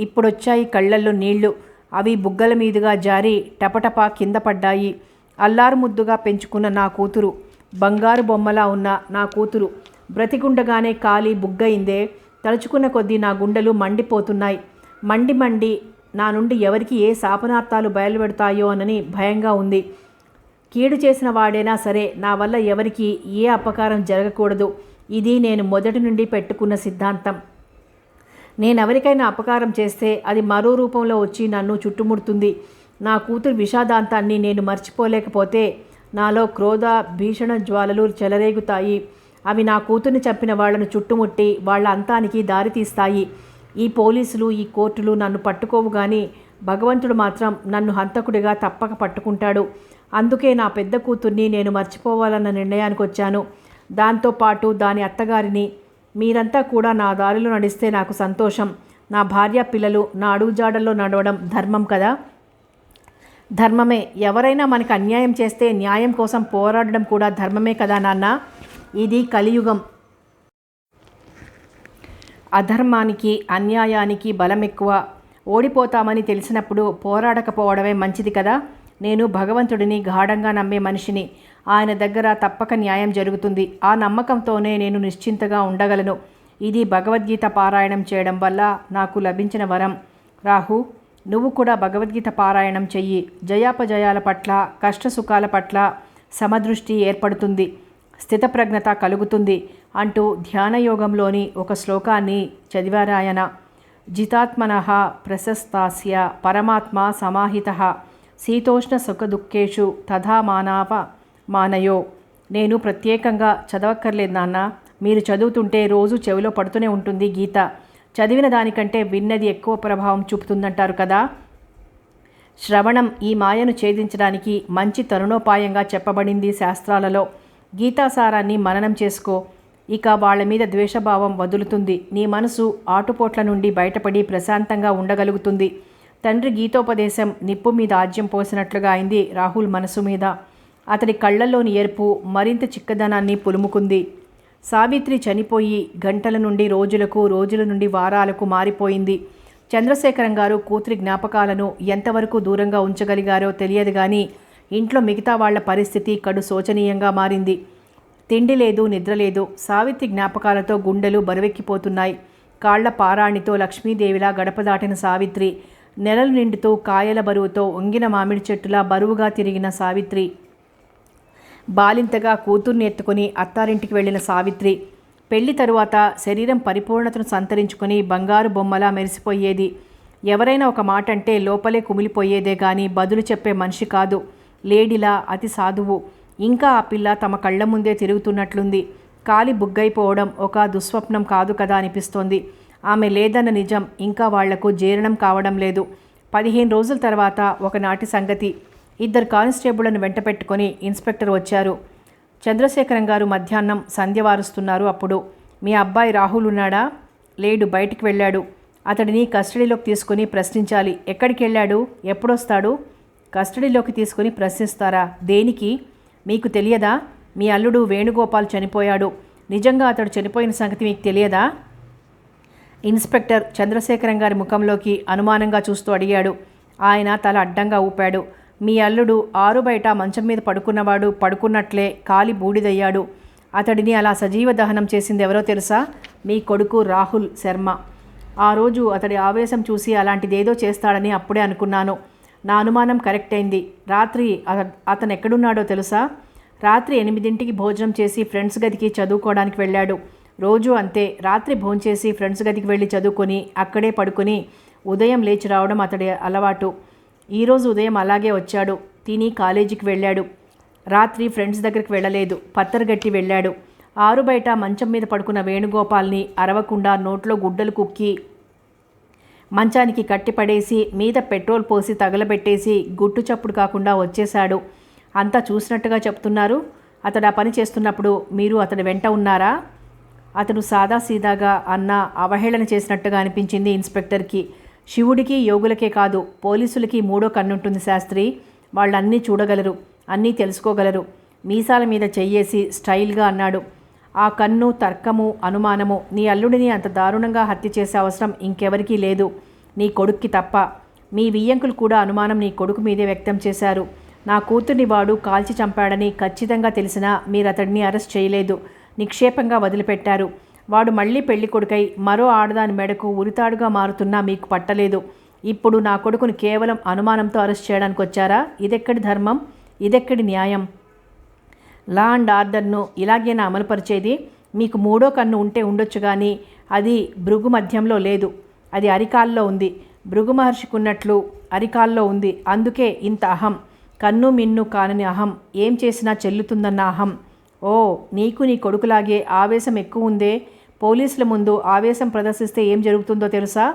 ఇప్పుడొచ్చాయి కళ్ళల్లో నీళ్లు. అవి బుగ్గల మీదుగా జారి టపటపా కింద పడ్డాయి. అల్లారు ముద్దుగా పెంచుకున్న నా కూతురు, బంగారు బొమ్మలా ఉన్న నా కూతురు బ్రతికుండగానే కాలి బుగ్గయిందే. తలుచుకున్న కొద్దీ నా గుండెలు మండిపోతున్నాయి. మండి నా నుండి ఎవరికి ఏ శాపనార్థాలు బయలుపెడతాయో అనని భయంగా ఉంది. కీడు చేసిన వాడైనా సరే నా వల్ల ఎవరికి ఏ అపకారం జరగకూడదు. ఇది నేను మొదటి నుండి పెట్టుకున్న సిద్ధాంతం. నేనెవరికైనా అపకారం చేస్తే అది మరో రూపంలో వచ్చి నన్ను చుట్టుముడుతుంది. నా కూతురు విషాదాంతాన్ని నేను మర్చిపోలేకపోతే నాలో క్రోధ భీషణ జ్వాలలు చెలరేగుతాయి. అవి నా కూతుర్ని చంపిన వాళ్లను చుట్టుముట్టి వాళ్ళ అంతానికి దారితీస్తాయి. ఈ పోలీసులు, ఈ కోర్టులు నన్ను పట్టుకోవు కానీ భగవంతుడు మాత్రం నన్ను హంతకుడిగా తప్పక పట్టుకుంటాడు. అందుకే నా పెద్ద కూతుర్ని నేను మర్చిపోవాలన్న నిర్ణయానికి వచ్చాను. దాంతోపాటు దాని అత్తగారిని. మీరంతా కూడా నా దారిలో నడిస్తే నాకు సంతోషం. నా భార్య పిల్లలు నా అడుగుజాడల్లో నడవడం ధర్మం కదా. ధర్మమే. ఎవరైనా మనకు అన్యాయం చేస్తే న్యాయం కోసం పోరాడడం కూడా ధర్మమే కదా నాన్న. ఇది కలియుగం. అధర్మానికి అన్యాయానికి బలం ఎక్కువ. ఓడిపోతామని తెలిసినప్పుడు పోరాడకపోవడమే మంచిది కదా. నేను భగవంతుడిని గాఢంగా నమ్మే మనిషిని. ఆయన దగ్గర తప్పక న్యాయం జరుగుతుంది. ఆ నమ్మకంతోనే నేను నిశ్చింతగా ఉండగలను. ఇది భగవద్గీత పారాయణం చేయడం వల్ల నాకు లభించిన వరం. రాహు, నువ్వు కూడా భగవద్గీత పారాయణం చెయ్యి. జయాపజయాల పట్ల, కష్టసుఖాల పట్ల సమదృష్టి ఏర్పడుతుంది, స్థితప్రజ్ఞత కలుగుతుంది అంటూ ధ్యానయోగంలోని ఒక శ్లోకాన్ని చదివారాయన. జితాత్మనః ప్రశస్తాస్య పరమాత్మ సమాహితః శీతోష్ణ సుఖదుఃఖేషు తథా మానయో. నేను ప్రత్యేకంగా చదవక్కర్లేదు నాన్న. మీరు చదువుతుంటే రోజు చెవిలో పడుతూనే ఉంటుంది గీత. చదివిన దానికంటే విన్నది ఎక్కువ ప్రభావం చూపుతుందంటారు కదా. శ్రవణం ఈ మాయను ఛేదించడానికి మంచి తరుణోపాయంగా చెప్పబడింది శాస్త్రాలలో. గీతాసారాన్ని మననం చేసుకో. ఇక వాళ్ళ మీద ద్వేషభావం వదులుతుంది. నీ మనసు ఆటుపోట్ల నుండి బయటపడి ప్రశాంతంగా ఉండగలుగుతుంది. తండ్రి గీతోపదేశం నిప్పు మీద ఆజ్యం పోసినట్లుగా అయింది రాహుల్ మనసు మీద. అతడి కళ్లల్లోని ఎరుపు మరింత చిక్కదనాన్ని పులుముకుంది. సావిత్రి చనిపోయి గంటల నుండి రోజులకు, రోజుల నుండి వారాలకు మారిపోయింది. చంద్రశేఖరం గారు కూతురి జ్ఞాపకాలను ఎంతవరకు దూరంగా ఉంచగలిగారో తెలియదు కానీ ఇంట్లో మిగతా వాళ్ల పరిస్థితి కడు శోచనీయంగా మారింది. తిండి లేదు, నిద్ర లేదు. సావిత్రి జ్ఞాపకాలతో గుండెలు బరువెక్కిపోతున్నాయి. కాళ్ల పారాణితో లక్ష్మీదేవిలా గడప దాటిన సావిత్రి, నెలలు నిండుతూ కాయల బరువుతో వంగిన మామిడి చెట్టులా బరువుగా తిరిగిన సావిత్రి, బాలింతగా కూతుర్ని ఎత్తుకుని అత్తారింటికి వెళ్ళిన సావిత్రి, పెళ్లి తరువాత శరీరం పరిపూర్ణతను సంతరించుకొని బంగారు బొమ్మలా మెరిసిపోయేది. ఎవరైనా ఒక మాట అంటే లోపలే కుమిలిపోయేదే గాని బదులు చెప్పే మనిషి కాదు. లేడిలా అతి సాధువు. ఇంకా ఆ పిల్ల తమ కళ్ల ముందే తిరుగుతున్నట్లుంది. కాలి బుగ్గైపోవడం ఒక దుస్వప్నం కాదు కదా అనిపిస్తోంది. ఆమె లేదన్న నిజం ఇంకా వాళ్లకు జీర్ణం కావడం లేదు. 15 రోజుల తర్వాత ఒకనాటి సంగతి. 2 కానిస్టేబుళ్లను వెంట పెట్టుకొని ఇన్స్పెక్టర్ వచ్చారు. చంద్రశేఖరం గారు మధ్యాహ్నం సంధ్య వారుస్తున్నారు. అప్పుడు, మీ అబ్బాయి రాహుల్ ఉన్నాడా? లేడు, బయటికి వెళ్ళాడు. అతడిని కస్టడీలోకి తీసుకుని ప్రశ్నించాలి. ఎక్కడికి వెళ్ళాడు? ఎప్పుడొస్తాడు? కస్టడీలోకి తీసుకుని ప్రశ్నిస్తారా? దేనికి? మీకు తెలియదా? మీ అల్లుడు వేణుగోపాల్ చనిపోయాడు. నిజంగా అతడు చనిపోయిన సంగతి మీకు తెలియదా? ఇన్స్పెక్టర్ చంద్రశేఖరం గారి ముఖంలోకి అనుమానంగా చూస్తూ అడిగాడు. ఆయన తల అడ్డంగా ఊపాడు. మీ అల్లుడు ఆరు బయట మంచం మీద పడుకున్నవాడు పడుకున్నట్లే కాలి బూడిదయ్యాడు. అతడిని అలా సజీవ దహనం చేసింది ఎవరో తెలుసా? మీ కొడుకు రాహుల్ శర్మ. ఆ రోజు అతడి ఆవేశం చూసి అలాంటిదేదో చేస్తాడని అప్పుడే అనుకున్నాను. నా అనుమానం కరెక్ట్ అయింది. రాత్రి అతను ఎక్కడున్నాడో తెలుసా? రాత్రి 8ంటికి భోజనం చేసి ఫ్రెండ్స్ గదికి చదువుకోవడానికి వెళ్ళాడు. రోజు అంతే. రాత్రి భోంచేసి ఫ్రెండ్స్ గదికి వెళ్ళి చదువుకొని అక్కడే పడుకొని ఉదయం లేచి రావడం అతడి అలవాటు. ఈరోజు ఉదయం అలాగే వచ్చాడు. తిని కాలేజీకి వెళ్ళాడు. రాత్రి ఫ్రెండ్స్ దగ్గరికి వెళ్ళలేదు. పత్తరగట్టి వెళ్ళాడు. ఆరు బయట మంచం మీద పడుకున్న వేణుగోపాల్ని అరవకుండా నోట్లో గుడ్డలు కుక్కి మంచానికి కట్టిపడేసి మీద పెట్రోల్ పోసి తగలబెట్టేసి గుట్టు చప్పుడు కాకుండా వచ్చేశాడు. అంతా చూసినట్టుగా చెప్తున్నారు. అతడు ఆ పని చేస్తున్నప్పుడు మీరు అతడి వెంట ఉన్నారా? అతడు సాదాసీదాగా అన్న అవహేళన చేసినట్టుగా అనిపించింది ఇన్స్పెక్టర్కి. శివుడికి యోగులకే కాదు, పోలీసులకి మూడో కన్నుంటుంది శాస్త్రి. వాళ్ళన్నీ చూడగలరు, అన్నీ తెలుసుకోగలరు. మీసాల మీద చెయ్యేసి స్టైల్గా అన్నాడు. ఆ కన్ను, తర్కము, అనుమానము నీ అల్లుడిని అంత దారుణంగా హత్య చేసే అవసరం ఇంకెవరికీ లేదు, నీ కొడుక్కి తప్ప. మీ వియ్యంకులు కూడా అనుమానం నీ కొడుకు మీదే వ్యక్తం చేశారు. నా కూతుర్ని వాడు కాల్చి చంపాడని ఖచ్చితంగా తెలిసినా మీరతడిని అరెస్ట్ చేయలేదు, నిక్షేపంగా వదిలిపెట్టారు. వాడు మళ్ళీ పెళ్లి కొడుకై మరో ఆడదాని మెడకు ఉరితాడుగా మారుతున్నా మీకు పట్టలేదు. ఇప్పుడు నా కొడుకుని కేవలం అనుమానంతో అరెస్ట్ చేయడానికి వచ్చారా? ఇదెక్కడి ధర్మం, ఇదెక్కడి న్యాయం? లా అండ్ ఆర్డర్ను ఇలాగేనా అమలుపరిచేది? మీకు మూడో కన్ను ఉంటే ఉండొచ్చు కానీ అది భృగు మధ్యంలో లేదు, అది అరికాల్లో ఉంది. భృగు మహర్షికున్నట్లు అరికాల్లో ఉంది. అందుకే ఇంత అహం, కన్ను మిన్ను కానని అహం, ఏం చేసినా చెల్లుతుందన్న అహం. ఓ, నీకు నీ కొడుకులాగే ఆవేశం ఎక్కువ ఉందే. పోలీసుల ముందు ఆవేశం ప్రదర్శిస్తే ఏం జరుగుతుందో తెలుసా?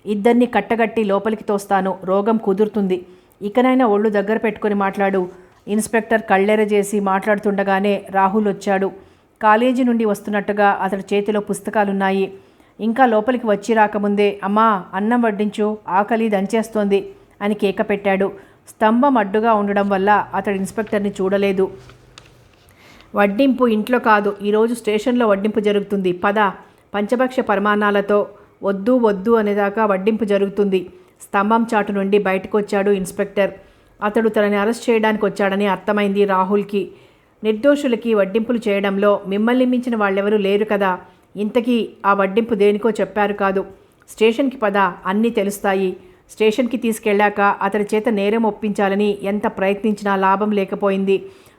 ఇద్దరిని కట్టగట్టి లోపలికి తోస్తాను, రోగం కుదురుతుంది. ఇకనైనా ఒళ్ళు దగ్గర పెట్టుకొని మాట్లాడు. ఇన్స్పెక్టర్ కళ్ళెరజేసి మాట్లాడుతుండగానే రాహుల్ వచ్చాడు. కాలేజీ నుండి వస్తున్నట్టుగా అతడి చేతిలో పుస్తకాలున్నాయి. ఇంకా లోపలికి వచ్చి రాకముందే అమ్మా అన్నం వడ్డించు, ఆకలి దంచేస్తోంది అని కేక పెట్టాడు. స్తంభం అడ్డుగా ఉండడం వల్ల అతడు ఇన్స్పెక్టర్ని చూడలేదు. వడ్డింపు ఇంట్లో కాదు, ఈరోజు స్టేషన్లో వడ్డింపు జరుగుతుంది, పద. పంచభక్ష పరమాణాలతో వద్దు వద్దు అనేదాకా వడ్డింపు జరుగుతుంది. స్తంభం చాటు నుండి బయటకు వచ్చాడు ఇన్స్పెక్టర్. అతడు తనని అరెస్ట్ చేయడానికి వచ్చాడని అర్థమైంది రాహుల్కి. నిర్దోషులకి వడ్డింపులు చేయడంలో మిమ్మల్ని మించిన వాళ్ళెవరూ లేరు కదా. ఇంతకీ ఆ వడ్డింపు దేనికో చెప్పారు కాదు. స్టేషన్కి పద, అన్నీ తెలుస్తాయి. స్టేషన్కి తీసుకెళ్ళాక అతడి చేత నేరం ఒప్పించాలని ఎంత ప్రయత్నించినా లాభం లేకపోయింది.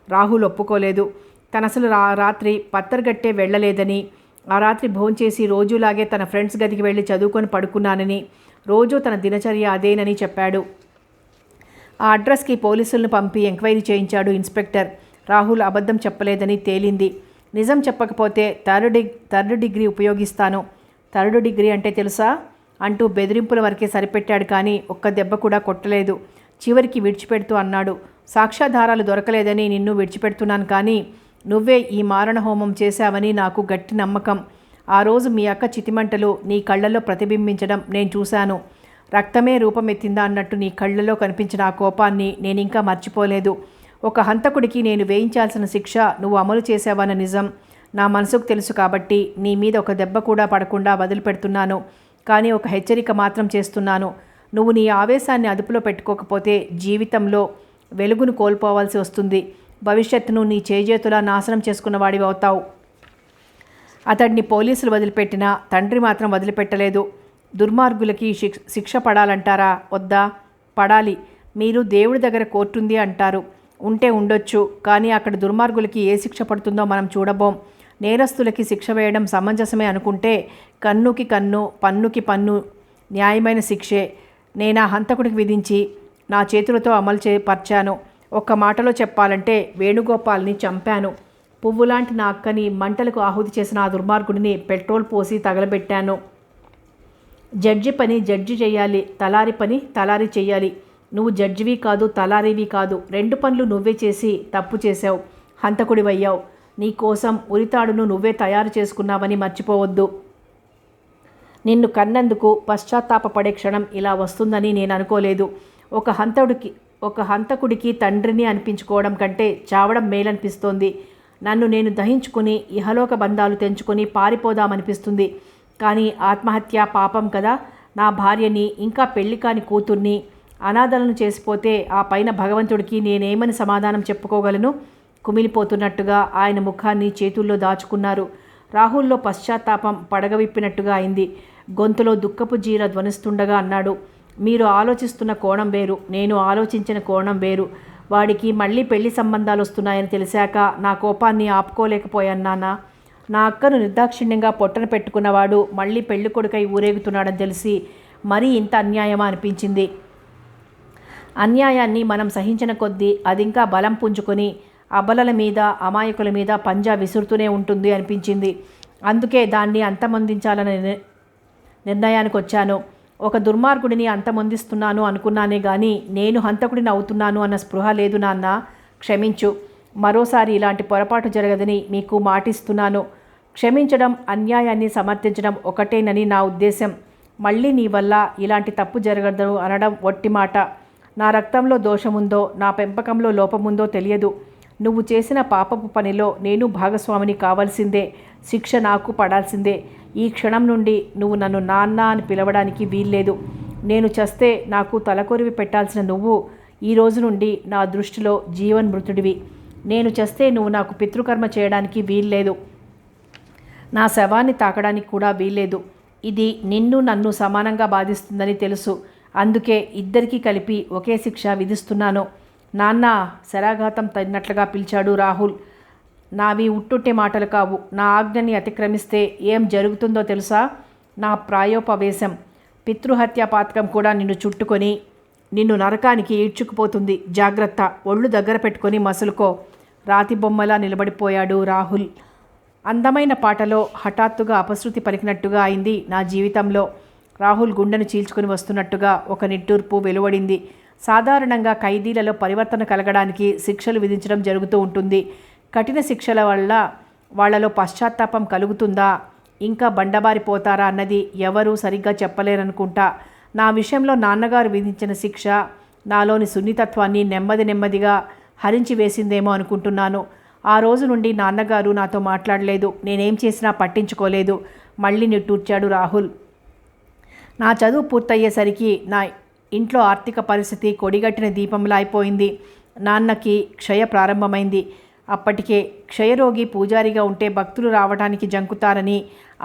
రాహుల్ ఒప్పుకోలేదు. తనసలు రాత్రి పత్తర్గట్టే వెళ్ళలేదని, ఆ రాత్రి భోంచేసి రోజులాగే తన ఫ్రెండ్స్ గదికి వెళ్ళి చదువుకొని పడుకున్నానని, రోజూ తన దినచర్య అదేనని చెప్పాడు. ఆ అడ్రస్కి పోలీసులను పంపి ఎంక్వైరీ చేయించాడు ఇన్స్పెక్టర్. రాహుల్ అబద్ధం చెప్పలేదని తేలింది. నిజం చెప్పకపోతే థర్డ్ డిగ్రీ ఉపయోగిస్తాను. థర్డ్ డిగ్రీ అంటే తెలుసా అంటూ బెదిరింపుల వరకే సరిపెట్టాడు కానీ ఒక్క దెబ్బ కూడా కొట్టలేదు. చివరికి విడిచిపెడుతూ అన్నాడు, సాక్ష్యాధారాలు దొరకలేదని నిన్ను విడిచిపెడుతున్నాను కానీ నువ్వే ఈ మారణ హోమం చేశావని నాకు గట్టి నమ్మకం. ఆ రోజు మీ అక్క చితిమంటలు నీ కళ్ళల్లో ప్రతిబింబించడం నేను చూశాను. రక్తమే రూపమెత్తిందా అన్నట్టు నీ కళ్ళల్లో కనిపించిన ఆ కోపాన్ని నేనింకా మర్చిపోలేదు. ఒక హంతకుడికి నేను వేయించాల్సిన శిక్ష నువ్వు అమలు చేసావన్న నిజం నా మనసుకు తెలుసు కాబట్టి నీ మీద ఒక దెబ్బ కూడా పడకుండా వదిలిపెడుతున్నాను. కానీ ఒక హెచ్చరిక మాత్రం చేస్తున్నాను. నువ్వు నీ ఆవేశాన్ని అదుపులో పెట్టుకోకపోతే జీవితంలో వెలుగును కోల్పోవాల్సి వస్తుంది. భవిష్యత్తును నీ చేజేతులా నాశనం చేసుకున్న వాడివి అవుతావు. అతడిని పోలీసులు వదిలిపెట్టినా తండ్రి మాత్రం వదిలిపెట్టలేదు. దుర్మార్గులకి శిక్ష పడాలంటారా? వద్దా? పడాలి. మీరు దేవుడి దగ్గర కోర్టుంది అంటారు. ఉంటే ఉండొచ్చు, కానీ అక్కడ దుర్మార్గులకి ఏ శిక్ష పడుతుందో మనం చూడబోం. నేరస్తులకి శిక్ష వేయడం సమంజసమే అనుకుంటే కన్నుకి కన్ను, పన్నుకి పన్ను న్యాయమైన శిక్షే. నేను ఆ హంతకుడికి విధించి నా చేతులతో అమలు పరిచాను. ఒక్క మాటలో చెప్పాలంటే వేణుగోపాల్ని చంపాను. పువ్వులాంటి నా అక్కని మంటలకు ఆహుతి చేసిన ఆ దుర్మార్గుడిని పెట్రోల్ పోసి తగలబెట్టాను. జడ్జి పని జడ్జి చేయాలి, తలారి పని తలారి చెయ్యాలి. నువ్వు జడ్జివి కాదు, తలారివి కాదు. రెండు పనులు నువ్వే చేసి తప్పు చేశావు, హంతకుడివయ్యావు. నీ కోసం ఉరితాడును నువ్వే తయారు చేసుకున్నావని మర్చిపోవద్దు. నిన్ను కన్నందుకు పశ్చాత్తాపపడే క్షణం ఇలా వస్తుందని నేను అనుకోలేదు. ఒక హంతకుడికి తండ్రిని అనిపించుకోవడం కంటే చావడం మేలనిపిస్తోంది. నన్ను నేను దహించుకుని ఇహలోక బంధాలు తెంచుకొని పారిపోదామనిపిస్తుంది. కానీ ఆత్మహత్య పాపం కదా. నా భార్యని, ఇంకా పెళ్లి కాని కూతుర్ని అనాథలను చేసిపోతే ఆ పైన భగవంతుడికి నేనేమని సమాధానం చెప్పుకోగలను? కుమిలిపోతున్నట్టుగా ఆయన ముఖాన్ని చేతుల్లో దాచుకున్నారు. రాహుల్లో పశ్చాత్తాపం పడగవిప్పినట్టుగా అయింది. గొంతులో దుఃఖపు జీర ధ్వనిస్తుండగా అన్నాడు, మీరు ఆలోచిస్తున్న కోణం వేరు, నేను ఆలోచించిన కోణం వేరు. వాడికి మళ్ళీ పెళ్లి సంబంధాలు వస్తున్నాయని తెలిసాక నా కోపాన్ని ఆపుకోలేకపోయాను నాన్న. నా అక్కను నిర్దాక్షిణ్యంగా పొట్టన పెట్టుకున్నవాడు మళ్ళీ పెళ్లి కొడుకై ఊరేగుతున్నాడని తెలిసి మరీ ఇంత అన్యాయమా అనిపించింది. అన్యాయాన్ని మనం సహించిన కొద్దీ అదింకా బలం పుంజుకొని అబలల మీద, అమాయకుల మీద పంజా విసురుతూనే ఉంటుంది అనిపించింది. అందుకే దాన్ని అంతమొందించాలనే నిర్ణయానికి వచ్చాను. ఒక దుర్మార్గుడిని అంతమొందిస్తున్నాను అనుకున్నానే కానీ నేను హంతకుడిని అవుతున్నాను అన్న స్పృహ లేదు నాన్న. క్షమించు. మరోసారి ఇలాంటి పొరపాటు జరగదని మీకు మాటిస్తున్నాను. క్షమించడం, అన్యాయాన్ని సమర్థించడం ఒకటేనని నా ఉద్దేశం. మళ్ళీ నీ వల్ల ఇలాంటి తప్పు జరగదు అనడం ఒట్టి మాట. నా రక్తంలో దోషముందో, నా పెంపకంలో లోపముందో తెలియదు. నువ్వు చేసిన పాపపు పనిలో నేను భాగస్వామిని కావాల్సిందే. శిక్ష నాకు పడాల్సిందే. ఈ క్షణం నుండి నువ్వు నన్ను నాన్న అని పిలవడానికి వీల్లేదు. నేను చస్తే నాకు తలకొరివి పెట్టాల్సిన నువ్వు ఈ రోజు నుండి నా దృష్టిలో జీవన్మృతుడివి. నేను చస్తే నువ్వు నాకు పితృకర్మ చేయడానికి వీల్లేదు. నా శవాన్ని తాకడానికి కూడా వీల్లేదు. ఇది నిన్ను నన్ను సమానంగా బాధిస్తుందని తెలుసు. అందుకే ఇద్దరికీ కలిపి ఒకే శిక్ష విధిస్తున్నాను. నాన్న, శరాఘాతం తగినట్లుగా పిలిచాడు రాహుల్. నావి ఉట్టుట్టే మాటలు కావు. నా ఆజ్ఞని అతిక్రమిస్తే ఏం జరుగుతుందో తెలుసా? నా ప్రాయోపవేశం, పితృహత్య పాతకం కూడా నిన్ను చుట్టుకొని నిన్ను నరకానికి ఈడ్చుకుపోతుంది. జాగ్రత్త. ఒళ్ళు దగ్గర పెట్టుకొని మసులుకో. రాతి బొమ్మలా నిలబడిపోయాడు రాహుల్. అందమైన పాటలో హఠాత్తుగా అపశృతి పలికినట్టుగా అయింది నా జీవితంలో. రాహుల్ గుండెను చీల్చుకుని వస్తున్నట్టుగా ఒక నిట్టూర్పు వెలువడింది. సాధారణంగా ఖైదీలలో పరివర్తన కలగడానికి శిక్షలు విధించడం జరుగుతూ ఉంటుంది. కఠిన శిక్షల వల్ల వాళ్లలో పశ్చాత్తాపం కలుగుతుందా, ఇంకా బండబారిపోతారా అన్నది ఎవరూ సరిగ్గా చెప్పలేరనుకుంటా. నా విషయంలో నాన్నగారు విధించిన శిక్ష నాలోని సున్నితత్వాన్ని నెమ్మదిగా హరించి వేసిందేమో అనుకుంటున్నాను. ఆ రోజు నుండి నాన్నగారు నాతో మాట్లాడలేదు. నేనేం చేసినా పట్టించుకోలేదు. మళ్ళీ నిట్టూర్చాడు రాహుల్. నా చదువు పూర్తయ్యేసరికి నా ఇంట్లో ఆర్థిక పరిస్థితి కొడిగట్టిన దీపంలా అయిపోయింది. నాన్నకి క్షయ ప్రారంభమైంది. అప్పటికే క్షయరోగి పూజారిగా ఉంటే భక్తులు రావడానికి జంకుతారని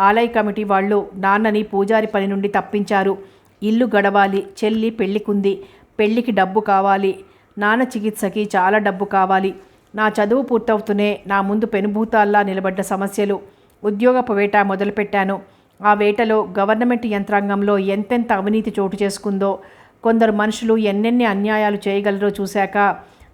ఆలయ కమిటీ వాళ్ళు నాన్నని పూజారి పని నుండి తప్పించారు. ఇల్లు గడవాలి, చెల్లి పెళ్ళికుంది, పెళ్ళికి డబ్బు కావాలి, నాన్న చికిత్సకి చాలా డబ్బు కావాలి. నా చదువు పూర్తవుతూనే నా ముందు పెనుభూతాల్లా నిలబడ్డ సమస్యలు. ఉద్యోగపు వేట మొదలుపెట్టాను. ఆ వేటలో గవర్నమెంట్ యంత్రాంగంలో ఎంతెంత అవినీతి చోటు చేసుకుందో, కొందరు మనుషులు ఎన్నెన్ని అన్యాయాలు చేయగలరో చూశాక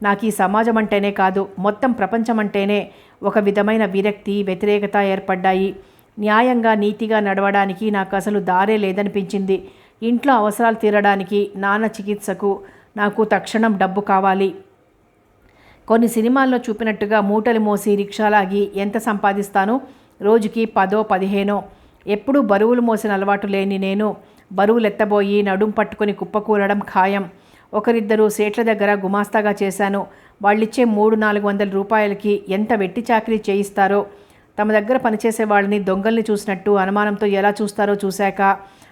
నాకు ఈ సమాజం అంటేనే కాదు, మొత్తం ప్రపంచం అంటేనే ఒక విధమైన విరక్తి, వ్యతిరేకత ఏర్పడ్డాయి. న్యాయంగా నీతిగా నడవడానికి నాకు అసలు దారే లేదనిపించింది. ఇంట్లో అవసరాలు తీరడానికి, నాన్న చికిత్సకు నాకు తక్షణం డబ్బు కావాలి. కొన్ని సినిమాల్లో చూపినట్టుగా మూటలు మోసి రిక్షాలాగి ఎంత సంపాదిస్తానో, రోజుకి 10-15. ఎప్పుడూ బరువులు మోసిన అలవాటు లేని నేను బరువులు ఎత్తబోయి నడుం పట్టుకొని కుప్పకూలడం ఖాయం. ఒకరిద్దరు సేట్ల దగ్గర గుమాస్తాగా చేశాను. వాళ్ళిచ్చే 300-400 రూపాయలకి ఎంత వెట్టి చాకరీ చేయిస్తారో, తమ దగ్గర పనిచేసే వాళ్ళని దొంగల్ని చూసినట్టు అనుమానంతో ఎలా చూస్తారో చూశాక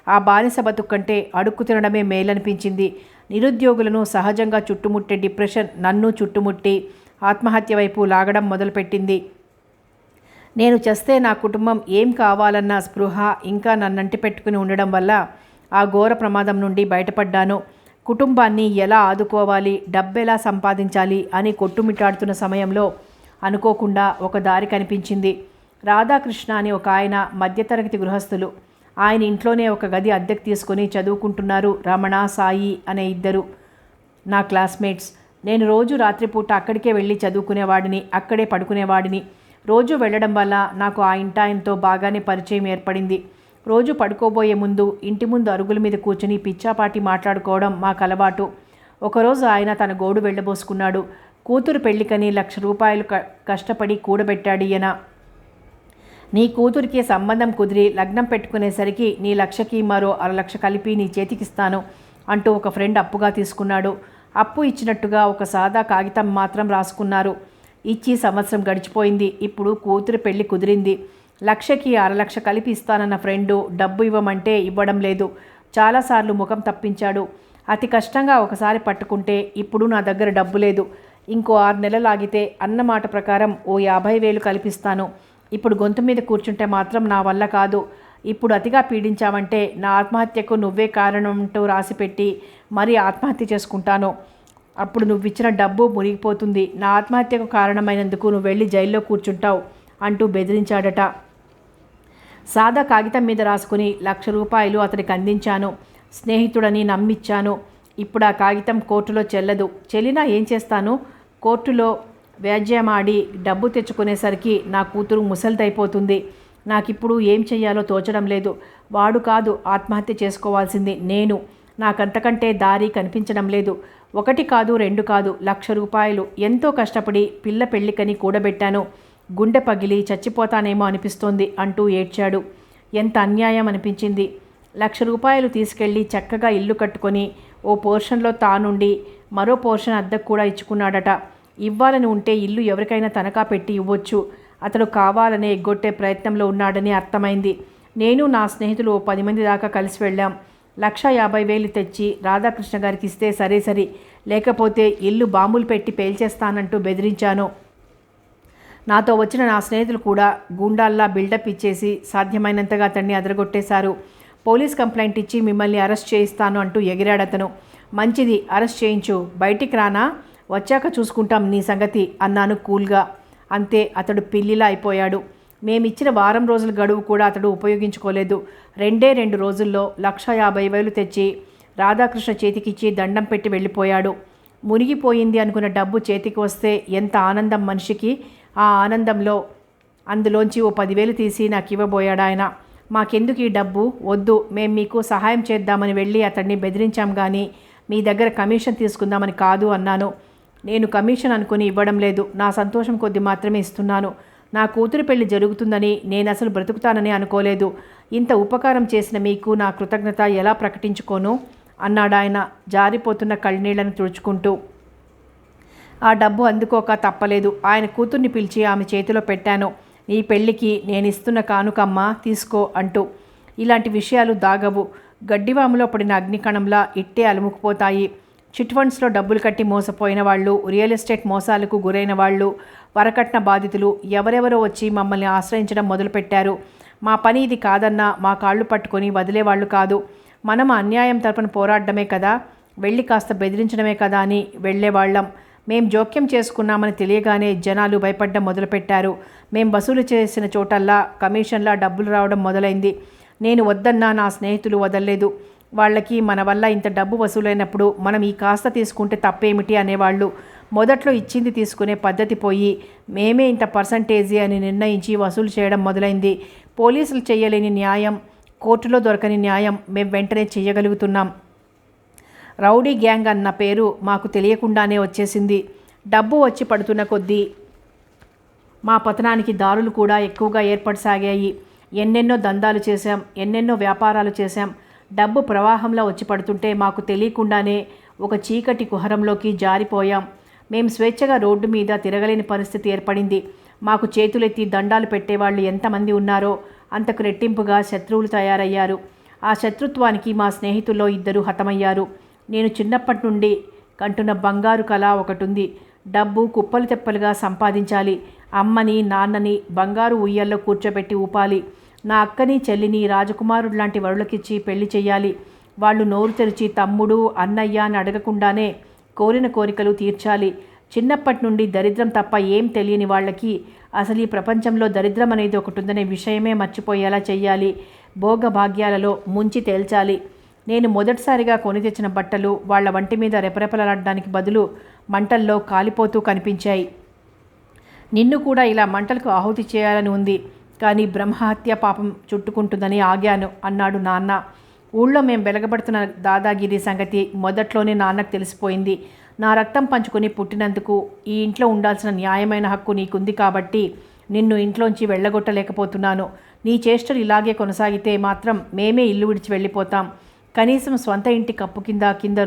ఆ బానిస బతుకంటే అడుక్కు తినడమే మేలనిపించింది. నిరుద్యోగులను సహజంగా చుట్టుముట్టే డిప్రెషన్ నన్ను చుట్టుముట్టి ఆత్మహత్య వైపు లాగడం మొదలుపెట్టింది. నేను చస్తే నా కుటుంబం ఏం కావాలన్న స్పృహ ఇంకా నన్నంటి పెట్టుకుని ఉండడం వల్ల ఆ ఘోర ప్రమాదం నుండి బయటపడ్డాను. కుటుంబాన్ని ఎలా ఆదుకోవాలి, డబ్బెలా సంపాదించాలి అని కొట్టుమిట్టాడుతున్న సమయంలో అనుకోకుండా ఒక దారి కనిపించింది. రాధాకృష్ణ అని ఒక ఆయన మధ్యతరగతి గృహస్థులు. ఆయన ఇంట్లోనే ఒక గది అద్దెకు తీసుకొని చదువుకుంటున్నారు రమణ, సాయి అనే ఇద్దరు నా క్లాస్మేట్స్. నేను రోజు రాత్రిపూట అక్కడికే వెళ్ళి చదువుకునేవాడిని, అక్కడే పడుకునేవాడిని. రోజు వెళ్ళడం వల్ల నాకు ఆ ఇంటాయనతో బాగానే పరిచయం ఏర్పడింది. రోజు పడుకోబోయే ముందు ఇంటి ముందు అరుగుల మీద కూర్చుని పిచ్చాపాటి మాట్లాడుకోవడం మాకు అలవాటు. ఒకరోజు ఆయన తన గోడు వెళ్ళబోసుకున్నాడు. కూతురు పెళ్లికని 1,00,000 రూపాయలు కష్టపడి కూడబెట్టాడు ఈయన. నీ కూతురికి సంబంధం కుదిరి లగ్నం పెట్టుకునేసరికి నీ 1,00,000కి మరో 1/2 కలిపి నీ చేతికిస్తాను అంటూ ఒక ఫ్రెండ్ అప్పుగా తీసుకున్నాడు. అప్పు ఇచ్చినట్టుగా ఒక సాదా కాగితం మాత్రం రాసుకున్నారు. ఇచ్చి సంవత్సరం గడిచిపోయింది. ఇప్పుడు కూతురు పెళ్లి కుదిరింది. 1,00,000కి 1/2 కలిపి ఇస్తానన్న ఫ్రెండు డబ్బు ఇవ్వమంటే ఇవ్వడం లేదు. చాలాసార్లు ముఖం తప్పించాడు. అతి కష్టంగా ఒకసారి పట్టుకుంటే ఇప్పుడు నా దగ్గర డబ్బు లేదు, ఇంకో 6 నెలలు ఆగితే అన్నమాట ప్రకారం ఓ 50,000 కల్పిస్తాను. ఇప్పుడు గొంతు మీద కూర్చుంటే మాత్రం నా వల్ల కాదు. ఇప్పుడు అతిగా పీడించావంటే నా ఆత్మహత్యకు నువ్వే కారణం అంటూ రాసిపెట్టి మరీ ఆత్మహత్య చేసుకుంటాను. అప్పుడు నువ్విచ్చిన డబ్బు మునిగిపోతుంది. నా ఆత్మహత్యకు కారణమైనందుకు నువ్వు వెళ్ళి జైల్లో కూర్చుంటావు అంటూ బెదిరించాడట. సాదా కాగితం మీద రాసుకుని 1,00,000 రూపాయలు అతనికి అందించాను. స్నేహితుడని నమ్మిచ్చాను. ఇప్పుడు ఆ కాగితం కోర్టులో చెల్లదు. చెల్లినా ఏం చేస్తాను? కోర్టులో వ్యాజ్యమాడి డబ్బు తెచ్చుకునేసరికి నా కూతురు ముసలిదైపోతుంది. నాకిప్పుడు ఏం చెయ్యాలో తోచడం లేదు. వాడు కాదు ఆత్మహత్య చేసుకోవాల్సింది, నేను. నాకంతకంటే దారి కనిపించడం లేదు. 1 కాదు 2 కాదు, 1,00,000 రూపాయలు ఎంతో కష్టపడి పిల్ల పెళ్ళికని కూడబెట్టాను. గుండె పగిలి చచ్చిపోతానేమో అనిపిస్తోంది అంటూ ఏడ్చాడు. ఎంత అన్యాయం అనిపించింది. 1,00,000 రూపాయలు తీసుకెళ్ళి చక్కగా ఇల్లు కట్టుకొని ఓ పోర్షన్లో తానుండి మరో పోర్షన్ అద్దెకు కూడా ఇచ్చుకున్నాడట. ఇవ్వాలని ఉంటే ఇల్లు ఎవరికైనా తనఖా పెట్టి ఇవ్వొచ్చు. అతడు కావాలనే ఎగ్గొట్టే ప్రయత్నంలో ఉన్నాడని అర్థమైంది. నేను నా స్నేహితులు 10 మంది దాకా కలిసి వెళ్ళాం. 1,50,000 తెచ్చి రాధాకృష్ణ గారికి ఇస్తే సరే, లేకపోతే ఇల్లు బాంబులు పెట్టి పేల్చేస్తానంటూ బెదిరించాను. నాతో వచ్చిన నా స్నేహితులు కూడా గూండాల్లా బిల్డప్ ఇచ్చేసి సాధ్యమైనంతగా అతన్ని అదరగొట్టేశారు. పోలీస్ కంప్లైంట్ ఇచ్చి మిమ్మల్ని అరెస్ట్ చేయిస్తాను అంటూ ఎగిరాడతను. మంచిది, అరెస్ట్ చేయించు. బయటికి రానా? వచ్చాక చూసుకుంటాం నీ సంగతి అన్నాను కూల్గా. అంతే, అతడు పిల్లిలా అయిపోయాడు. మేమిచ్చిన వారం రోజుల గడువు కూడా అతడు ఉపయోగించుకోలేదు. 2 రోజుల్లో 1,50,000 తెచ్చి రాధాకృష్ణ చేతికిచ్చి దండం పెట్టి వెళ్ళిపోయాడు. మునిగిపోయింది అనుకున్న డబ్బు చేతికి వస్తే ఎంత ఆనందం మనిషికి. ఆ ఆనందంలో అందులోంచి ఓ 10,000 తీసి నాకు ఇవ్వబోయాడాయన. మాకెందుకు ఈ డబ్బు? వద్దు, మేం మీకు సహాయం చేద్దామని వెళ్ళి అతన్ని బెదిరించాం కానీ మీ దగ్గర కమిషన్ తీసుకుందామని కాదు అన్నాను. నేను కమిషన్ అనుకుని ఇవ్వడం లేదు, నా సంతోషం కొద్ది మాత్రమే ఇస్తున్నాను. నా కూతురు పెళ్లి జరుగుతుందని నేను అసలు బ్రతుకుతానని అనుకోలేదు. ఇంత ఉపకారం చేసిన మీకు నా కృతజ్ఞత ఎలా ప్రకటించుకోను అన్నాడాయన జారిపోతున్న కళ్ళనీళ్లను తుడుచుకుంటూ. ఆ డబ్బు అందుకోక తప్పలేదు. ఆయన కూతుర్ని పిలిచి ఆమె చేతిలో పెట్టాను. నీ పెళ్లికి నేను ఇస్తున్న కానుకమ్మా, తీసుకో అంటూ. ఇలాంటి విషయాలు దాగవు. గడ్డివాములో పడిన అగ్నికణంలా ఇట్టే అలుముకుపోతాయి. చిట్ ఫండ్స్లో డబ్బులు కట్టి మోసపోయిన వాళ్ళు, రియల్ ఎస్టేట్ మోసాలకు గురైన వాళ్ళు, వరకట్న బాధితులు ఎవరెవరో వచ్చి మమ్మల్ని ఆశ్రయించడం మొదలుపెట్టారు. మా పని ఇది కాదన్నా మా కాళ్ళు పట్టుకొని వదిలేవాళ్ళు కాదు. మనం అన్యాయం తరపున పోరాడమే కదా, వెళ్ళి కాస్త బెదిరించడమే కదా అని వెళ్ళేవాళ్ళం. మేం జోక్యం చేసుకున్నామని తెలియగానే జనాలు భయపడ్డం మొదలుపెట్టారు. మేం వసూలు చేసిన చోటల్లా కమిషన్లా డబ్బులు రావడం మొదలైంది. నేను వద్దన్నా నా స్నేహితులు వదలలేదు. వాళ్ళకి మన వల్ల ఇంత డబ్బు వసూలైనప్పుడు మనం ఈ కాస్త తీసుకుంటే తప్పేమిటి అనేవాళ్ళు. మొదట్లో ఇచ్చింది తీసుకునే పద్ధతి పోయి మేమే ఇంత పర్సంటేజీ అని నిర్ణయించి వసూలు చేయడం మొదలైంది. పోలీసులు చేయలేని న్యాయం, కోర్టులో దొరకని న్యాయం మేం వెంటనే చేయగలుగుతున్నాం. రౌడీ గ్యాంగ్ అన్న పేరు మాకు తెలియకుండానే వచ్చేసింది. డబ్బు వచ్చి పడుతున్న కొద్దీ మా పతనానికి దారులు కూడా ఎక్కువగా ఏర్పడసాగాయి. ఎన్నెన్నో దందాలు చేశాం, ఎన్నెన్నో వ్యాపారాలు చేశాం. డబ్బు ప్రవాహంలో వచ్చి పడుతుంటే మాకు తెలియకుండానే ఒక చీకటి కుహరంలోకి జారిపోయాం. మేము స్వేచ్ఛగా రోడ్డు మీద తిరగలేని పరిస్థితి ఏర్పడింది. మాకు చేతులెత్తి దండాలు పెట్టేవాళ్ళు ఎంతమంది ఉన్నారో అంతకు రెట్టింపుగా శత్రువులు తయారయ్యారు. ఆ శత్రుత్వానికి మా స్నేహితుల్లో 2 హతమయ్యారు. నేను చిన్నప్పటి నుండి కంటున్న బంగారు కళ ఒకటుంది. డబ్బు కుప్పలు తెప్పలుగా సంపాదించాలి. అమ్మని నాన్నని బంగారు ఉయ్యల్లో కూర్చోబెట్టి ఊపాలి. నా అక్కని చెల్లిని రాజకుమారుడు లాంటి వరులకిచ్చి పెళ్లి చెయ్యాలి. వాళ్ళు నోరు తెరిచి తమ్ముడు అన్నయ్య అని అడగకుండానే కోరిన కోరికలు తీర్చాలి. చిన్నప్పటి నుండి దరిద్రం తప్ప ఏం తెలియని వాళ్ళకి అసలు ఈ ప్రపంచంలో దరిద్రం అనేది ఒకటి ఉందనే విషయమే మర్చిపోయేలా చెయ్యాలి. భోగభాగ్యాలలో ముంచి తేల్చాలి. నేను మొదటిసారిగా కొని తెచ్చిన బట్టలు వాళ్ళ వంటి మీద రెపరెపలాడడానికి బదులు మంటల్లో కాలిపోతూ కనిపించాయి. నిన్ను కూడా ఇలా మంటలకు ఆహుతి చేయాలని ఉంది, కానీ బ్రహ్మహత్య పాపం చుట్టుకుంటుందని ఆగాను అన్నాడు నాన్న. ఊళ్ళో మేం వెలగబడుతున్న దాదాగిరి సంగతి మొదట్లోనే నాన్నకు తెలిసిపోయింది. నా రక్తం పంచుకొని పుట్టినందుకు ఈ ఇంట్లో ఉండాల్సిన న్యాయమైన హక్కు నీకుంది కాబట్టి నిన్ను ఇంట్లోంచి వెళ్ళగొట్టలేకపోతున్నాను. నీ చేష్టలు ఇలాగే కొనసాగితే మాత్రం మేమే ఇల్లు విడిచి వెళ్ళిపోతాం. కనీసం స్వంత ఇంటి కప్పు కింద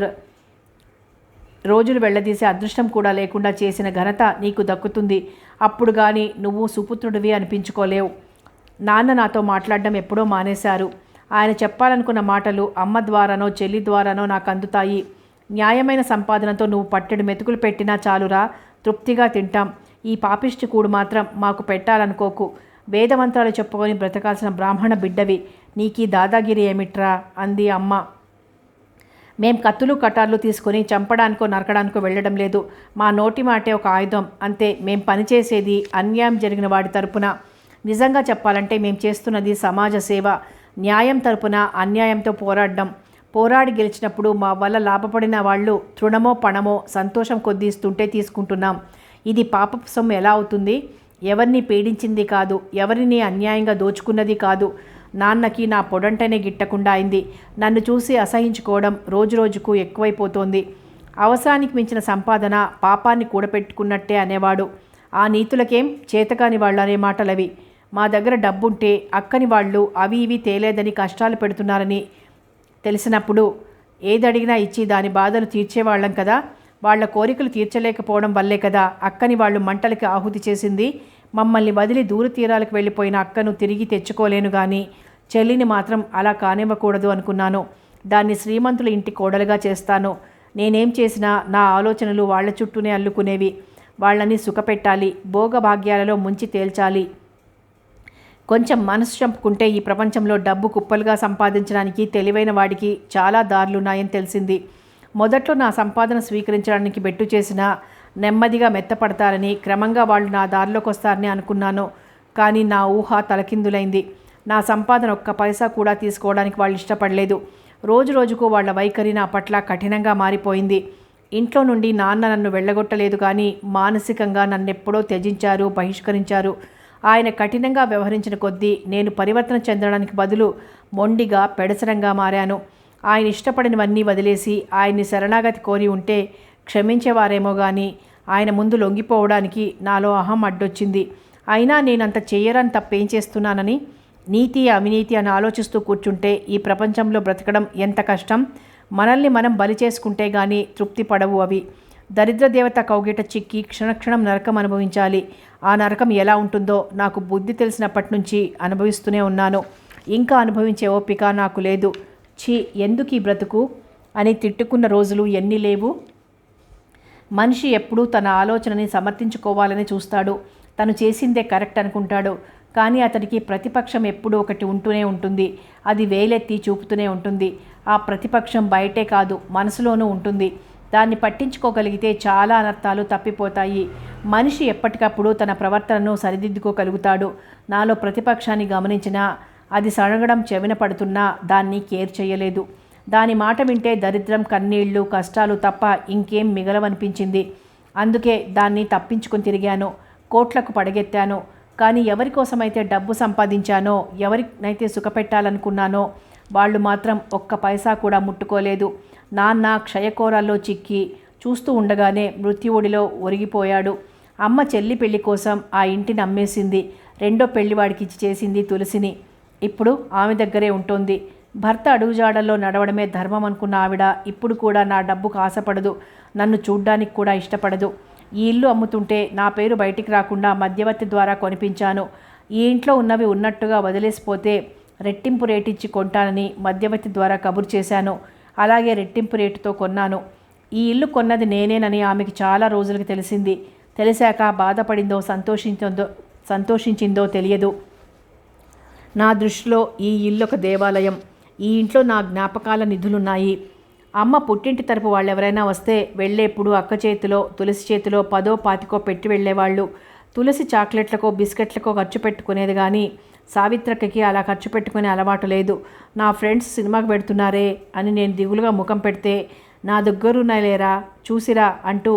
రోజులు వెళ్ళదీసే అదృష్టం కూడా లేకుండా చేసిన ఘనత నీకు దక్కుతుంది. అప్పుడు కానీ నువ్వు సుపుత్రుడివి అనిపించుకోలేవు. నాన్న నాతో మాట్లాడడం ఎప్పుడో మానేశారు. ఆయన చెప్పాలనుకున్న మాటలు అమ్మ ద్వారానో చెల్లి ద్వారానో నాకు అందుతాయి. న్యాయమైన సంపాదనతో నువ్వు పట్టెడు మెతుకులు పెట్టినా చాలురా, తృప్తిగా తింటాం. ఈ పాపిష్టి కూడు మాత్రం మాకు పెట్టాలనుకోకు. వేదమంత్రాలు చెప్పుకొని బ్రతకాల్సిన బ్రాహ్మణ బిడ్డవి, నీకీ దాదాగిరి ఏమిట్రా అంది అమ్మ. మేం కత్తులు కటార్లు తీసుకొని చంపడానికో నరకడానికో వెళ్ళడం లేదు. మా నోటి మాటే ఒక ఆయుధం, అంతే. మేం పనిచేసేది అన్యాయం జరిగిన వాడి తరపున. నిజంగా చెప్పాలంటే మేం చేస్తున్నది సమాజ సేవ. న్యాయం తరపున అన్యాయంతో పోరాడడం. పోరాడి గెలిచినప్పుడు మా వల్ల లాభపడిన వాళ్ళు తృణమో పణమో సంతోషం కొద్దీ ఇస్తుంటే తీసుకుంటున్నాం. ఇది పాపపు సొమ్ము ఎలా అవుతుంది? ఎవరిని పీడించింది కాదు, ఎవరిని అన్యాయంగా దోచుకున్నది కాదు. నాన్నకి నా పొడంటనే గిట్టకుండా అయింది. నన్ను చూసి అసహించుకోవడం రోజురోజుకు ఎక్కువైపోతోంది. అవసరానికి మించిన సంపాదన పాపాన్ని కూడపెట్టుకున్నట్టే అనేవాడు. ఆ నీతులకేం చేతకాని వాళ్ళు అనే మాటలవి. మా దగ్గర డబ్బుంటే అక్కని వాళ్ళు అవి ఇవి తేలేదని కష్టాలు పెడుతున్నారని తెలిసినప్పుడు ఏదడిగినా ఇచ్చి దాని బాధలు తీర్చేవాళ్ళం కదా. వాళ్ళ కోరికలు తీర్చలేకపోవడం వల్లే కదా అక్కని వాళ్ళు మంటలకి ఆహుతి చేసింది. మమ్మల్ని వదిలి దూర తీరాలకు వెళ్ళిపోయిన అక్కను తిరిగి తెచ్చుకోలేను కానీ చెల్లిని మాత్రం అలా కానివ్వకూడదు అనుకున్నాను. దాన్ని శ్రీమంతుల ఇంటి కోడలుగా చేస్తాను. నేనేం చేసినా నా ఆలోచనలు వాళ్ల చుట్టూనే అల్లుకునేవి. వాళ్ళని సుఖపెట్టాలి, భోగభాగ్యాలలో ముంచి తేల్చాలి. కొంచెం మనసు చంపుకుంటే ఈ ప్రపంచంలో డబ్బు కుప్పలుగా సంపాదించడానికి తెలివైన వాడికి చాలా దారులున్నాయని తెలిసింది. మొదట్లో నా సంపాదన స్వీకరించడానికి బెట్టు చేసినా నెమ్మదిగా మెత్తపడతారని, క్రమంగా వాళ్ళు నా దారిలోకి వస్తారని అనుకున్నాను. కానీ నా ఊహ తలకిందులైంది. నా సంపాదన ఒక్క పైసా కూడా తీసుకోవడానికి వాళ్ళు ఇష్టపడలేదు. రోజు రోజుకు వాళ్ళ వైఖరి నా పట్ల కఠినంగా మారిపోయింది. ఇంట్లో నుండి నాన్న నన్ను వెళ్ళగొట్టలేదు కానీ మానసికంగా నన్నెప్పుడో త్యజించారు, బహిష్కరించారు. ఆయన కఠినంగా వ్యవహరించిన కొద్దీ నేను పరివర్తన చెందడానికి బదులు మొండిగా పెడసరంగా మారాను. ఆయన ఇష్టపడినవన్నీ వదిలేసి ఆయన్ని శరణాగతి కోరి ఉంటే క్షమించేవారేమో కానీ ఆయన ముందు లొంగిపోవడానికి నాలో అహం అడ్డొచ్చింది. అయినా నేనంత చెయ్యరని తప్పేం చేస్తున్నానని, నీతి అవినీతి అని ఆలోచిస్తూ కూర్చుంటే ఈ ప్రపంచంలో బ్రతకడం ఎంత కష్టం. మనల్ని మనం బలి చేసుకుంటే కానీ తృప్తి పడవు అవి. దరిద్ర దేవత కౌగిట చిక్కి క్షణక్షణం నరకం అనుభవించాలి. ఆ నరకం ఎలా ఉంటుందో నాకు బుద్ధి తెలిసినప్పటి నుంచి అనుభవిస్తూనే ఉన్నాను. ఇంకా అనుభవించే ఓపిక నాకు లేదు. ఛీ, ఎందుకు ఈ బ్రతుకు అని తిట్టుకున్న రోజులు ఎన్ని లేవు. మనిషి ఎప్పుడూ తన ఆలోచనని సమర్థించుకోవాలని చూస్తాడు. తను చేసిందే కరెక్ట్ అనుకుంటాడు. కానీ అతనికి ప్రతిపక్షం ఎప్పుడూ ఒకటి ఉంటూనే ఉంటుంది. అది వేలెత్తి చూపుతూనే ఉంటుంది. ఆ ప్రతిపక్షం బయటే కాదు, మనసులోనూ ఉంటుంది. దాన్ని పట్టించుకోగలిగితే చాలా అనర్థాలు తప్పిపోతాయి. మనిషి ఎప్పటికప్పుడు తన ప్రవర్తనను సరిదిద్దుకోగలుగుతాడు. నాలో ప్రతిపక్షాన్ని గమనించినా అది సడగడం చెవిన పడుతున్నా దాన్ని కేర్ చేయలేదు. దాని మాట వింటే దరిద్రం, కన్నీళ్లు, కష్టాలు తప్ప ఇంకేం మిగలవనిపించింది. అందుకే దాన్ని తప్పించుకొని తిరిగాను, కోట్లకు పడగెత్తాను. కానీ ఎవరి కోసమైతే డబ్బు సంపాదించానో, ఎవరినైతే సుఖపెట్టాలనుకున్నానో వాళ్ళు మాత్రం ఒక్క పైసా కూడా ముట్టుకోలేదు. నాన్న క్షయకోరాల్లో చిక్కి చూస్తూ ఉండగానే మృత్యువుడిలో ఒరిగిపోయాడు. అమ్మ చెల్లి పెళ్లి కోసం ఆ ఇంటిని అమ్మేసింది. రెండో పెళ్లివాడికి చేసింది తులసిని. ఇప్పుడు ఆమె దగ్గరే ఉంటుంది. భర్త అడుగుజాడల్లో నడవడమే ధర్మం అనుకున్న ఆవిడ ఇప్పుడు కూడా నా డబ్బుకు ఆశపడదు. నన్ను చూడ్డానికి కూడా ఇష్టపడదు. ఈ ఇల్లు అమ్ముతుంటే నా పేరు బయటికి రాకుండా మధ్యవర్తి ద్వారా కొనిపించాను. ఈ ఇంట్లో ఉన్నవి ఉన్నట్టుగా వదిలేసిపోతే రెట్టింపు రేటిచ్చి కొంటానని మధ్యవర్తి ద్వారా కబురు చేశాను. అలాగే రెట్టింపు రేటుతో కొన్నాను. ఈ ఇల్లు కొన్నది నేనేనని ఆమెకి చాలా రోజులకి తెలిసింది. తెలిసాక బాధపడిందో సంతోషించిందో తెలియదు. నా దృష్టిలో ఈ ఇల్లు ఒక దేవాలయం. ఈ ఇంట్లో నా జ్ఞాపకాల నిధులున్నాయి. అమ్మ పుట్టింటి తరపు వాళ్ళెవరైనా వస్తే వెళ్ళేప్పుడు అక్క చేతిలో, తులసి చేతిలో 10 20 పెట్టి వెళ్ళేవాళ్ళు. తులసి చాక్లెట్లకో బిస్కెట్లకో ఖర్చు పెట్టుకునేది కానీ సావిత్రక్కకి అలా ఖర్చు పెట్టుకునే అలవాటు లేదు. నా ఫ్రెండ్స్ సినిమాకి పెడుతున్నారే అని నేను దిగులుగా ముఖం పెడితే, నా దగ్గరున్నాయిలేరా చూసిరా అంటూ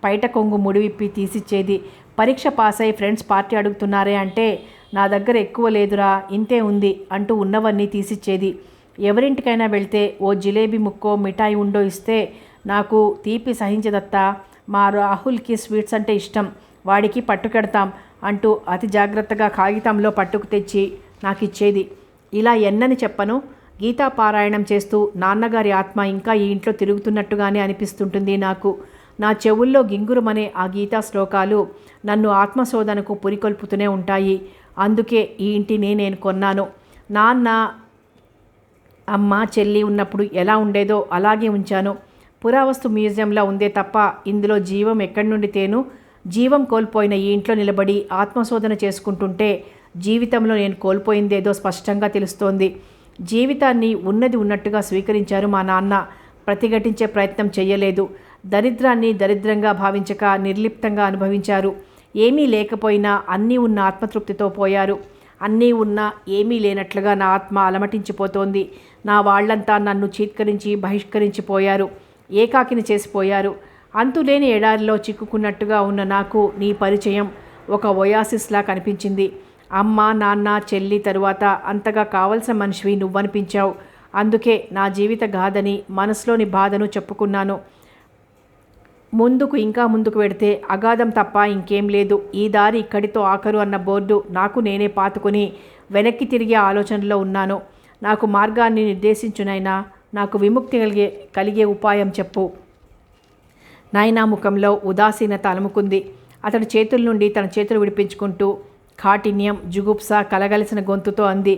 పైట కొంగు ముడివిప్పి తీసిచ్చేది. పరీక్ష పాస్ అయి ఫ్రెండ్స్ పార్టీ అడుగుతున్నారే అంటే, నా దగ్గర ఎక్కువ లేదురా ఇంతే ఉంది అంటూ ఉన్నవన్నీ తీసిచ్చేది. ఎవరింటికైనా వెళ్తే ఓ జిలేబీ ముక్కో మిఠాయి ఉండో ఇస్తే, నాకు తీపి సహించదత్తా, మా రాహుల్కి స్వీట్స్ అంటే ఇష్టం, వాడికి పట్టుకెడతాం అంటూ అతి జాగ్రత్తగా కాగితంలో పట్టుకు తెచ్చి నాకు ఇచ్చేది. ఇలా ఎన్నని చెప్పను. గీతా పారాయణం చేస్తూ నాన్నగారి ఆత్మ ఇంకా ఈ ఇంట్లో తిరుగుతున్నట్టుగానే అనిపిస్తుంటుంది నాకు. నా చెవుల్లో గింగురుమనే ఆ గీతా శ్లోకాలు నన్ను ఆత్మశోధనకు పురికొల్పుతూనే ఉంటాయి. అందుకే ఈ ఇంటిని నేను కొన్నాను. నాన్న, అమ్మ, చెల్లి ఉన్నప్పుడు ఎలా ఉండేదో అలాగే ఉంచాను. పురావస్తు మ్యూజియంలా ఉందే తప్ప ఇందులో జీవం ఎక్కడి నుండి తేను. జీవం కోల్పోయిన ఈ ఇంట్లో నిలబడి ఆత్మశోధన చేసుకుంటుంటే జీవితంలో నేను కోల్పోయిందేదో స్పష్టంగా తెలుస్తోంది. జీవితాన్ని ఉన్నది ఉన్నట్టుగా స్వీకరించారు మా నాన్న. ప్రతిఘటించే ప్రయత్నం చేయలేదు. దరిద్రాన్ని దరిద్రంగా భావించక నిర్లిప్తంగా అనుభవించారు. ఏమీ లేకపోయినా అన్నీ ఉన్న ఆత్మతృప్తితో పోయారు. అన్నీ ఉన్నా ఏమీ లేనట్లుగా నా ఆత్మ అలమటించిపోతోంది. నా వాళ్ళంతా నన్ను చీత్కరించి బహిష్కరించిపోయారు. ఏకాకిని చేసిపోయారు. అంతులేని ఎడారిలో చిక్కుకున్నట్టుగా ఉన్న నాకు నీ పరిచయం ఒక ఒయాసిస్లా కనిపించింది. అమ్మ, నాన్న, చెల్లి తరువాత అంతగా కావలసిన మనిషివి నువ్వనిపించావు. అందుకే నా జీవిత గాథని, మనసులోని బాధను చెప్పుకున్నాను. ముందుకు ఇంకా ముందుకు వెడితే అగాధం తప్ప ఇంకేం లేదు. ఈ దారి ఇక్కడితో ఆఖరు అన్న బోర్డు నాకు నేనే పాతుకుని వెనక్కి తిరిగే ఆలోచనలో ఉన్నాను. నాకు మార్గాన్ని నిర్దేశించునైనా, నాకు విముక్తి కలిగే ఉపాయం చెప్పు. నాయనా ముఖంలో ఉదాసీనత అలుముకుంది. అతడి చేతుల నుండి తన చేతులు విడిపించుకుంటూ కాఠిన్యం, జుగుప్స కలగలిసిన గొంతుతో అంది.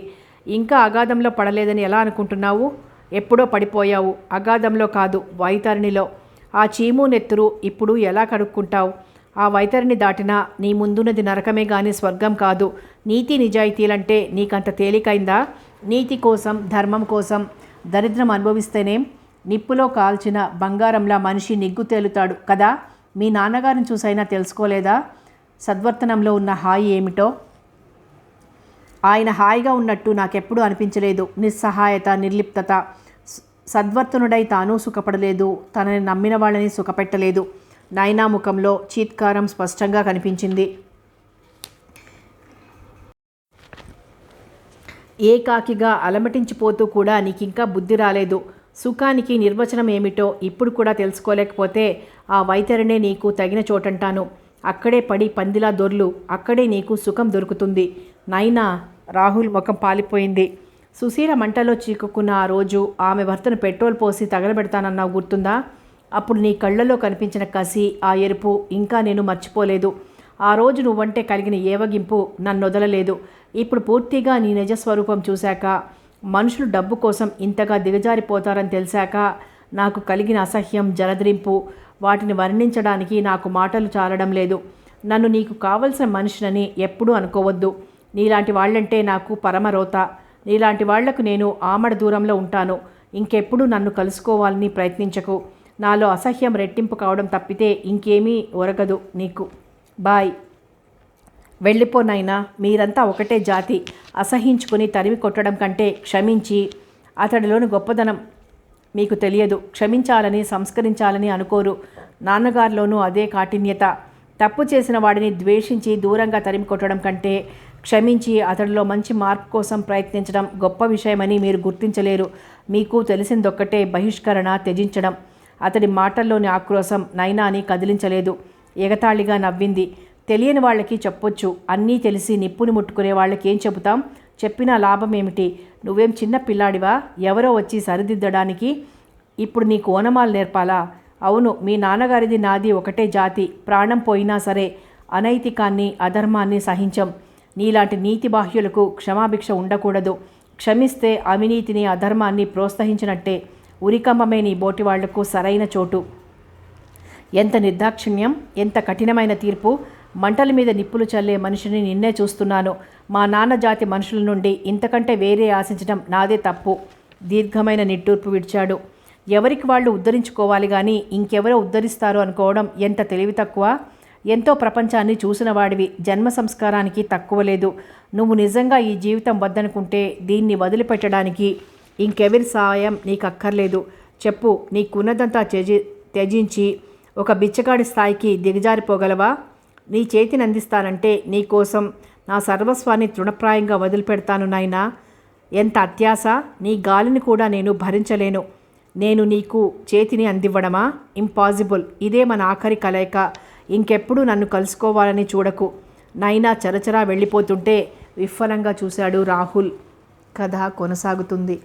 ఇంకా అగాధంలో పడలేదని ఎలా అనుకుంటున్నావు? ఎప్పుడో పడిపోయావు. అగాధంలో కాదు, వైతరిణిలో. ఆ చీము నెత్తురు ఇప్పుడు ఎలా కడుక్కుంటావు? ఆ వైతరిని దాటినా నీ ముందున్నది నరకమే గాని స్వర్గం కాదు. నీతి నిజాయితీలంటే నీకంత తేలికైందా? నీతి కోసం, ధర్మం కోసం దరిద్రం అనుభవిస్తేనేం? నిప్పులో కాల్చిన బంగారంలా మనిషి నిగ్గు తేలుతాడు కదా. మీ నాన్నగారిని చూసైనా తెలుసుకోలేదా సద్వర్తనంలో ఉన్న హాయి ఏమిటో? ఆయన హాయిగా ఉన్నట్టు నాకెప్పుడూ అనిపించలేదు. నిస్సహాయత, నిర్లిప్తత. సద్వర్తనుడై తాను సుఖపడలేదు, తనని నమ్మిన వాళ్ళని సుఖపెట్టలేదు. నాయనా ముఖంలో చీత్కారం స్పష్టంగా కనిపించింది. ఏకాకిగా అలమటించిపోతూ కూడా నీకింకా బుద్ధి రాలేదు. సుఖానికి నిర్వచనం ఏమిటో ఇప్పుడు కూడా తెలుసుకోలేకపోతే ఆ వైతరినే నీకు తగిన చోటంటాను. అక్కడే పడి పందిలా దొర్లు, అక్కడే నీకు సుఖం దొరుకుతుంది. నాయనా, రాహుల్ ముఖం పాలిపోయింది. సుశీల మంటలో చిక్కుకున్న ఆ రోజు ఆమె భర్తను పెట్రోల్ పోసి తగలబెడతానన్నావు గుర్తుందా? అప్పుడు నీ కళ్ళలో కనిపించిన కసి, ఆ ఎరుపు ఇంకా నేను మర్చిపోలేదు. ఆ రోజు నువ్వంటే కలిగిన ఏవగింపు నన్నొదలలేదు. ఇప్పుడు పూర్తిగా నీ నిజస్వరూపం చూశాక, మనుషులు డబ్బు కోసం ఇంతగా దిగజారిపోతారని తెలిసాక నాకు కలిగిన అసహ్యం, జలద్రింపు, వాటిని వర్ణించడానికి నాకు మాటలు చాలడం లేదు. నన్ను నీకు కావలసిన మనిషినని ఎప్పుడూ అనుకోవద్దు. నీలాంటి వాళ్ళంటే నాకు పరమరోత. నీలాంటి వాళ్లకు నేను ఆమడ దూరంలో ఉంటాను. ఇంకెప్పుడు నన్ను కలుసుకోవాలని ప్రయత్నించకు. నాలో అసహ్యం రెట్టింపు కావడం తప్పితే ఇంకేమీ ఒరగదు నీకు. బాయ్. వెళ్ళిపోనైనా, మీరంతా ఒకటే జాతి. అసహించుకుని తరిమి కొట్టడం కంటే క్షమించి, అతడిలోని గొప్పదనం మీకు తెలియదు. క్షమించాలని, సంస్కరించాలని అనుకోరు. నాన్నగారిలోనూ అదే కాఠిన్యత. తప్పు చేసిన వాడిని ద్వేషించి దూరంగా తరిమి కొట్టడం కంటే క్షమించి అతడిలో మంచి మార్పు కోసం ప్రయత్నించడం గొప్ప విషయమని మీరు గుర్తించలేరు. మీకు తెలిసిందొక్కటే, బహిష్కరణ, త్యజించడం. అతడి మాటల్లోని ఆక్రోశం నైనాని కదిలించలేదు. ఎగతాళిగా నవ్వింది. తెలియని వాళ్ళకి చెప్పొచ్చు. అన్నీ తెలిసి నిప్పుని ముట్టుకునే వాళ్ళకి ఏం చెబుతాం? చెప్పినా లాభం ఏమిటి? నువ్వేం చిన్న పిల్లాడివా? ఎవరో వచ్చి సరిదిద్దడానికి ఇప్పుడు నీకు ఓనమాలు నేర్పాలా? అవును, మీ నాన్నగారిది నాది ఒకటే జాతి. ప్రాణం పోయినా సరే అనైతికాన్ని, అధర్మాన్ని సహించం. నీలాంటి నీతి బాహ్యులకు క్షమాభిక్ష ఉండకూడదు. క్షమిస్తే అవినీతిని, అధర్మాన్ని ప్రోత్సహించినట్టే. ఉరికంబమే నీ బోటి వాళ్లకు సరైన చోటు. ఎంత నిర్దాక్షిణ్యం, ఎంత కఠినమైన తీర్పు! మంటల మీద నిప్పులు చల్లే మనిషిని నిన్నే చూస్తున్నాను. మా నాన్న జాతి మనుషుల నుండి ఇంతకంటే వేరే ఆశించడం నాదే తప్పు. దీర్ఘమైన నిట్టూర్పు విడిచాడు. ఎవరికి వాళ్ళు ఉద్ధరించుకోవాలి కానీ ఇంకెవరో ఉద్ధరిస్తారో అనుకోవడం ఎంత తెలివి తక్కువ! ఎంతో ప్రపంచాన్ని చూసిన వాడివి. జన్మ సంస్కారానికి తక్కువ లేదు. నువ్వు నిజంగా ఈ జీవితం వద్దనుకుంటే దీన్ని వదిలిపెట్టడానికి ఇంకెవరి సాయం నీకు అక్కర్లేదు. చెప్పు, నీకున్నదంతా త్యజించి ఒక బిచ్చగాడి స్థాయికి దిగజారిపోగలవా? నీ చేతిని అందిస్తానంటే నీకోసం నా సర్వస్వాన్ని తృణప్రాయంగా వదిలిపెడతాను నాయనా. ఎంత అత్యాశ! నీ గాలిని కూడా నేను భరించలేను. నేను నీకు చేతిని అందివ్వడమా? ఇంపాసిబుల్. ఇదే మన ఆఖరి కలయిక. ఇంకెప్పుడు నన్ను కలుసుకోవాలని చూడకు. నైనా చరచరా వెళ్ళిపోతుంటే విఫలంగా చూశాడు రాహుల్. కథ కొనసాగుతుంది.